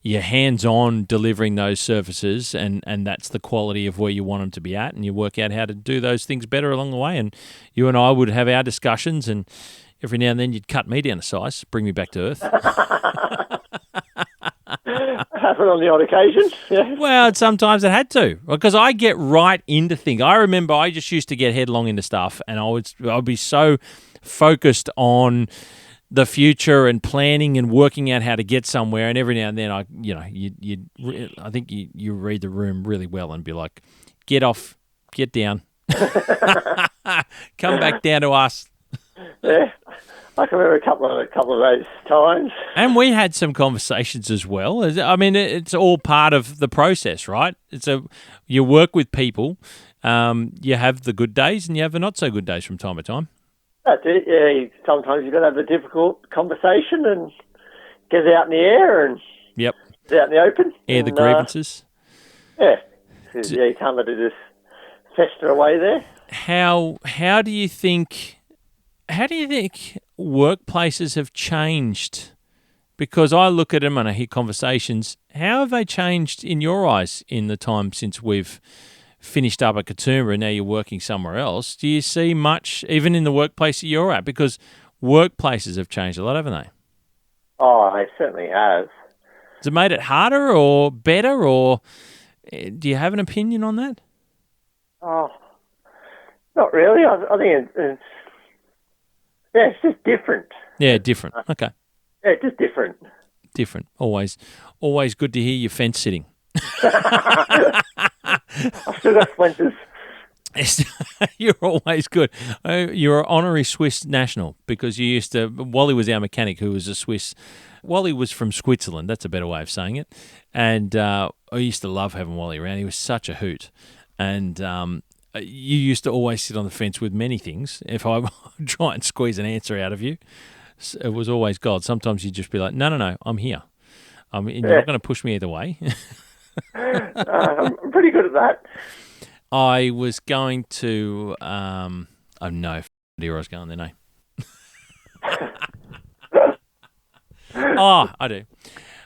you're hands-on delivering those services, and that's the quality of where you want them to be at, and you work out how to do those things better along the way. And you and I would have our discussions, and every now and then you'd cut me down to size, bring me back to earth. Happened on the odd occasion. Yeah. Well, sometimes it had to, because I get right into things. I remember I just used to get headlong into stuff, and I'd be so focused on the future and planning and working out how to get somewhere. And every now and then, I think you read the room really well and be like, "Get off, get down, come back down to us." Yeah. I can remember a couple of those times. And we had some conversations as well. I mean, it's all part of the process, right? You work with people. You have the good days and you have the not so good days from time to time. That's it. Yeah, sometimes you've got to have a difficult conversation and get it out in the air and get it out in the open. Air the grievances. Yeah, you can't let it just fester away there. How do you think workplaces have changed? Because I look at them and I hear conversations. How have they changed in your eyes in the time since we've finished up at Katoomba and now you're working somewhere else? Do you see much, even in the workplace that you're at? Because workplaces have changed a lot, haven't they? Oh, they certainly have. Has it made it harder or better, or do you have an opinion on that? Oh, not really. I think it's just different. Yeah, different. Okay. Yeah, just different. Different. Always good to hear your fence sitting. I've still got splinters. You're always good. You're an honorary Swiss national because you used to. Wally was our mechanic, who was a Swiss. Wally was from Switzerland. That's a better way of saying it. And I used to love having Wally around. He was such a hoot. And you used to always sit on the fence with many things. If I try and squeeze an answer out of you, it was always God. Sometimes you'd just be like, no, I'm here. You're not going to push me either way. I'm pretty good at that. I was going to, I have no idea where I was going then, Oh, I do.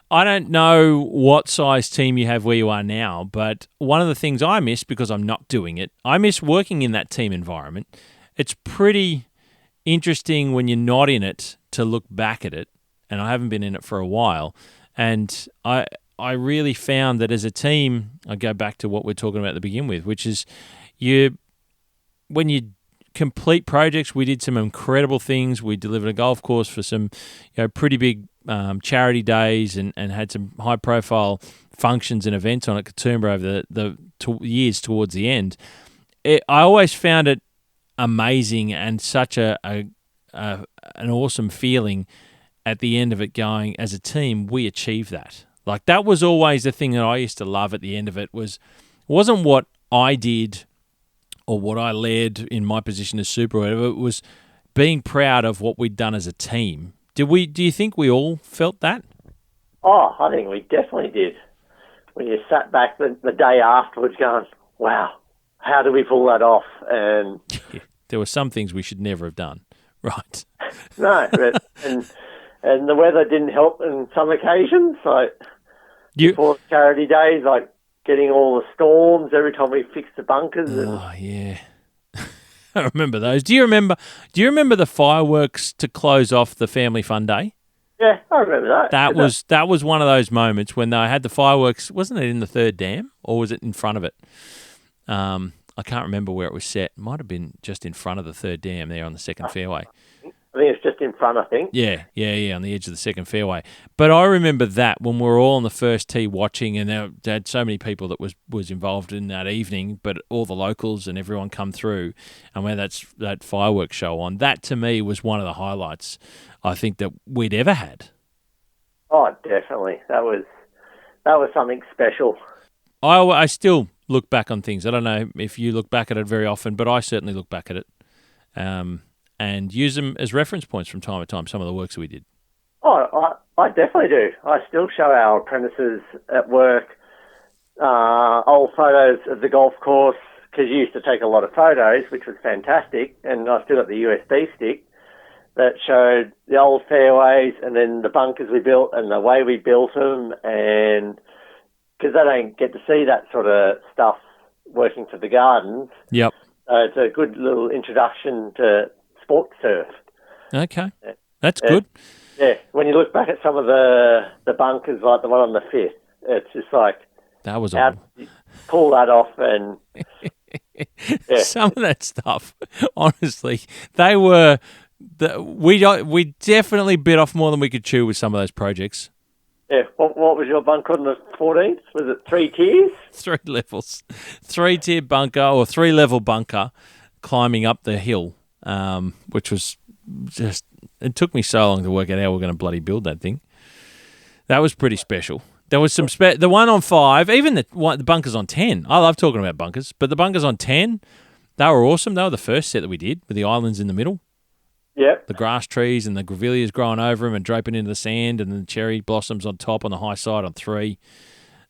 I don't know what size team you have where you are now, but one of the things I miss, because I'm not doing it, I miss working in that team environment. It's pretty interesting when you're not in it to look back at it, and I haven't been in it for a while, and I really found that as a team, I go back to what we're talking about to begin with, which is when you complete projects. We did some incredible things. We delivered a golf course for some pretty big charity days and had some high-profile functions and events on at Katoomba over the years towards the end. I always found it amazing and such an awesome feeling at the end of it going, as a team, we achieved that. Like, that was always the thing that I used to love at the end of it. Wasn't what I did or what I led in my position as super or whatever. It was being proud of what we'd done as a team. Do you think we all felt that? Oh, I think we definitely did. When you sat back the day afterwards going, wow, how did we pull that off? And there were some things we should never have done. Right. No, and the weather didn't help in some occasions. Like before charity days, like getting all the storms every time we fixed the bunkers. Oh, yeah. I remember those. Do you remember the fireworks to close off the Family Fun Day? Yeah, I remember that. That was one of those moments when they had the fireworks. Wasn't it in the third dam, or was it in front of it? I can't remember where it was set. It might have been just in front of the third dam there on the second fairway. I think it's just in front, I think. Yeah, on the edge of the second fairway. But I remember that when we were all on the first tee watching, and they had so many people that was involved in that evening, but all the locals and everyone come through, and we had that fireworks show on. That, to me, was one of the highlights I think that we'd ever had. Oh, definitely. That was something special. I still look back on things. I don't know if you look back at it very often, but I certainly look back at it. And use them as reference points from time to time, some of the works that we did. Oh, I definitely do. I still show our apprentices at work old photos of the golf course, because you used to take a lot of photos, which was fantastic, and I still got the USB stick that showed the old fairways and then the bunkers we built and the way we built them, and because they don't get to see that sort of stuff working for the gardens. Yep. It's a good little introduction to sport surf. Okay. That's good. Yeah. When you look back at some of the bunkers, like the one on the 5th, it's just like, that was how did you pull that off? And yeah. Some of that stuff, honestly, they were we definitely bit off more than we could chew with some of those projects. Yeah. What was your bunker on the 14th? Was it 3 tiers? 3 levels. 3-tier bunker, or 3-level bunker climbing up the hill, which was just, it took me so long to work out how we're going to bloody build that thing. That was pretty special. There was some the one on 5, even the bunkers on 10. I love talking about bunkers, but the bunkers on 10, they were awesome. They were the first set that we did with the islands in the middle. Yeah. The grass trees and the grevilleas growing over them and draping into the sand, and then the cherry blossoms on top on the high side on 3.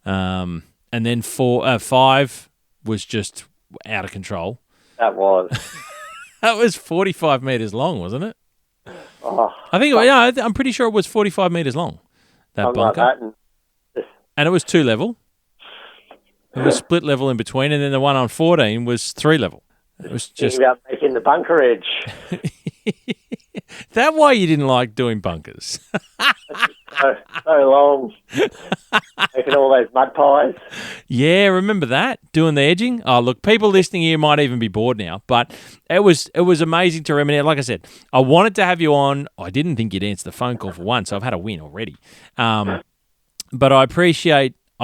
And then 5 was just out of control. That was. That was 45 metres long, wasn't it? Oh, I think, I'm pretty sure it was 45 metres long, that bunker. Like that and it was 2 level. It was split level in between, and then the one on 14 was 3 level. It was just about making the bunker edge. That why you didn't like doing bunkers? so long. Making all those mud pies. Yeah, remember that? Doing the edging? Oh, look, people listening here might even be bored now, but it was amazing to reminisce. Like I said, I wanted to have you on. I didn't think you'd answer the phone call for once, so I've had a win already. But I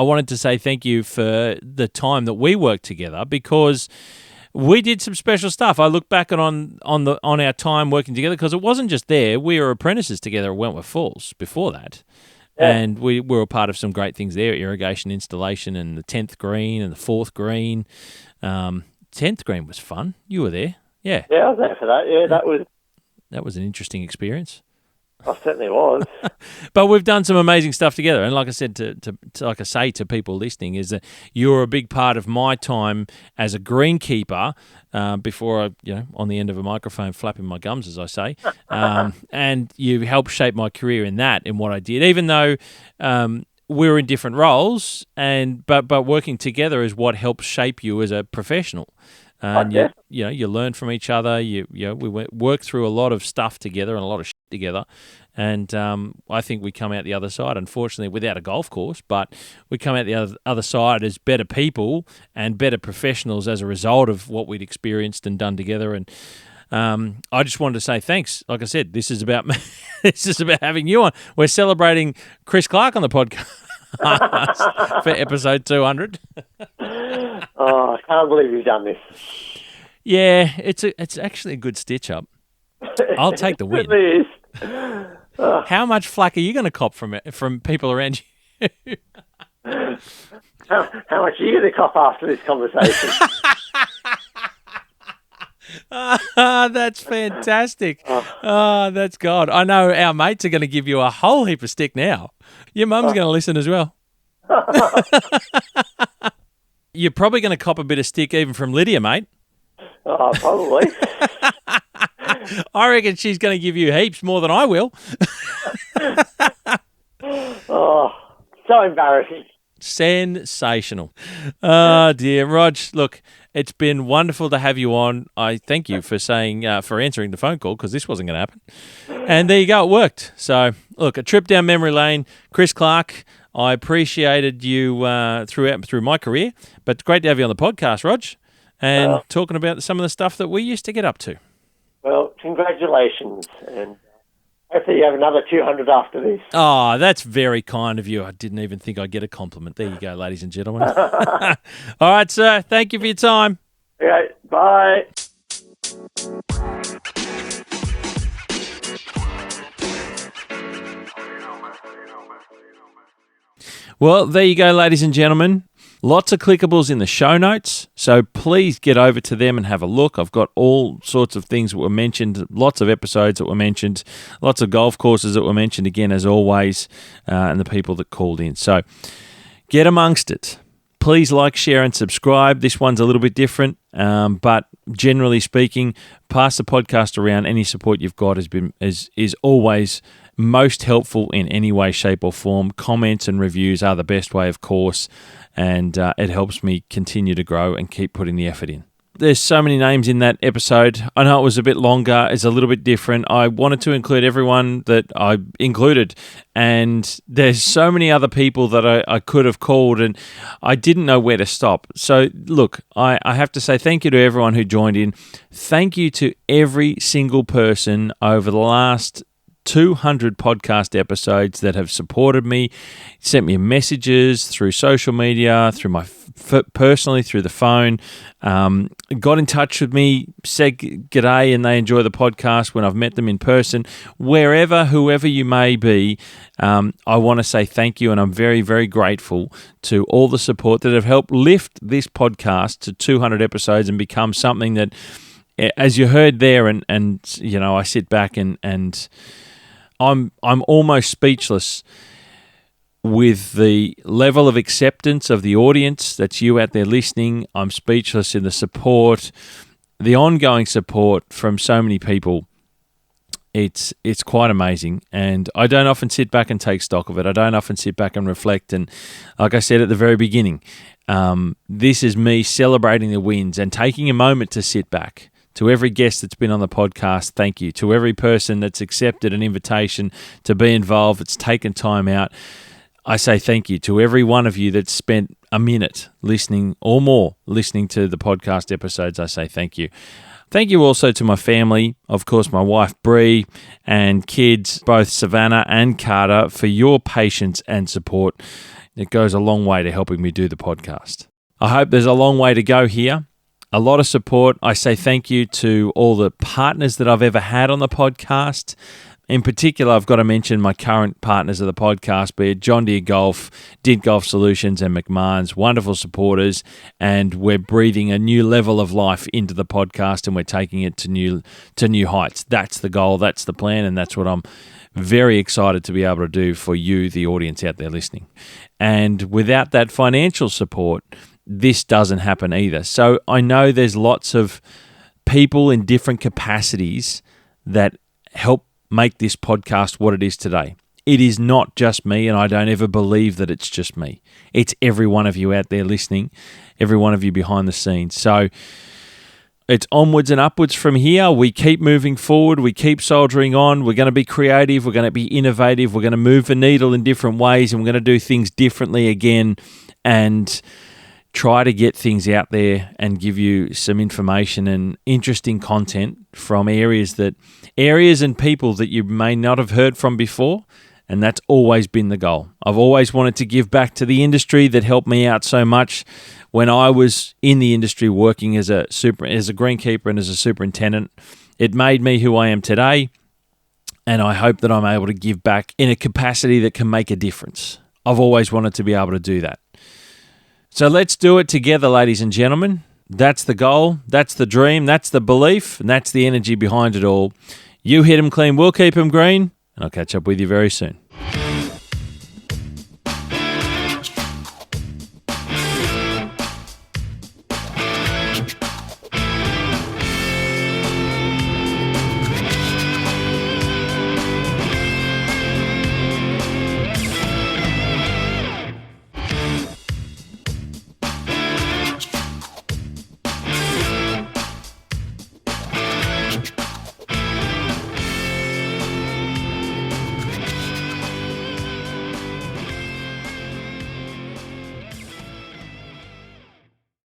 wanted to say thank you for the time that we worked together, because we did some special stuff. I look back on our time working together, because it wasn't just there. We were apprentices together at Wentworth Falls before that. Yeah. And we were a part of some great things there, irrigation installation and the 10th green and the 4th green. 10th green was fun. You were there. Yeah. Yeah, I was there for that. Yeah, that was an interesting experience. I certainly was. But we've done some amazing stuff together, and like I said, like I say to people listening, is that you're a big part of my time as a greenkeeper. Before I, on the end of a microphone, flapping my gums, as I say, and you helped shape my career in what I did. Even though we were in different roles, but working together is what helps shape you as a professional. And you learn from each other. We work through a lot of stuff together and a lot of shit together. And I think we come out the other side, unfortunately, without a golf course, but we come out the other side as better people and better professionals as a result of what we'd experienced and done together. And I just wanted to say thanks. Like I said, this is about me. This is about having you on. We're celebrating Chris Clark on the podcast for episode 200. Oh, I can't believe you've done this. Yeah, it's actually a good stitch up. I'll take the win. It is. How much flack are you going to cop from people around you? How much are you going to cop after this conversation? That's fantastic. That's God. I know our mates are going to give you a whole heap of stick now. Your mum's going to listen as well. You're probably going to cop a bit of stick even from Lydia, mate. Oh, probably. I reckon she's going to give you heaps more than I will. Oh, so embarrassing. Sensational. Oh, dear. Rog, look, it's been wonderful to have you on. I thank you for for answering the phone call, because this wasn't going to happen. And there you go. It worked. So, look, a trip down memory lane. Chris Clark, I appreciated you through my career, but it's great to have you on the podcast, Rog, and talking about some of the stuff that we used to get up to. Well, congratulations, and hopefully you have another 200 after this. Oh, that's very kind of you. I didn't even think I'd get a compliment. There you go, ladies and gentlemen. All right, sir. Thank you for your time. Okay, bye. Well, there you go, ladies and gentlemen. Lots of clickables in the show notes, so please get over to them and have a look. I've got all sorts of things that were mentioned, lots of episodes that were mentioned, lots of golf courses that were mentioned again, as always, and the people that called in. So get amongst it. Please like, share, and subscribe. This one's a little bit different, but generally speaking, pass the podcast around. Any support you've got is always most helpful in any way, shape, or form. Comments and reviews are the best way, of course, and it helps me continue to grow and keep putting the effort in. There's so many names in that episode. I know it was a bit longer. It's a little bit different. I wanted to include everyone that I included, and there's so many other people that I could have called, and I didn't know where to stop. So, look, I have to say thank you to everyone who joined in. Thank you to every single person over the last 200 podcast episodes that have supported me, sent me messages through social media, through my personally through the phone, got in touch with me, said g'day, and they enjoy the podcast when I've met them in person. Whoever you may be, I want to say thank you, and I'm very, very grateful to all the support that have helped lift this podcast to 200 episodes and become something that, as you heard there, and I sit back and I'm almost speechless. with the level of acceptance of the audience, that's you out there listening. I'm speechless in the support, the ongoing support from so many people. It's quite amazing, and I don't often sit back and take stock of it. I don't often sit back and reflect, and like I said at the very beginning, this is me celebrating the wins and taking a moment to sit back. To every guest that's been on the podcast, thank you. To every person that's accepted an invitation to be involved, that's taken time out, I say thank you. To every one of you that's spent a minute listening or more listening to the podcast episodes, I say thank you. Thank you also to my family, of course, my wife Bree and kids, both Savannah and Carter, for your patience and support. It goes a long way to helping me do the podcast. I hope there's a long way to go here. A lot of support. I say thank you to all the partners that I've ever had on the podcast. In particular, I've got to mention my current partners of the podcast, be it John Deere Golf, Did Golf Solutions, and McMahon's, wonderful supporters, and we're breathing a new level of life into the podcast, and we're taking it to new heights. That's the goal, that's the plan, and that's what I'm very excited to be able to do for you, the audience out there listening. And without that financial support, this doesn't happen either. So I know there's lots of people in different capacities that help make this podcast what it is today. It is not just me, and I don't ever believe that it's just me. It's every one of you out there listening, every one of you behind the scenes. So it's onwards and upwards from here. We keep moving forward. We keep soldiering on. We're going to be creative. We're going to be innovative. We're going to move the needle in different ways, and we're going to do things differently again and try to get things out there and give you some information and interesting content from areas and people that you may not have heard from before. And that's always been the goal. I've always wanted to give back to the industry that helped me out so much when I was in the industry working as a greenkeeper and as a superintendent. It made me who I am today, and I hope that I'm able to give back in a capacity that can make a difference. I've always wanted to be able to do that. So let's do it together, ladies and gentlemen. That's the goal, that's the dream, that's the belief, and that's the energy behind it all. You hit them clean, we'll keep them green, and I'll catch up with you very soon.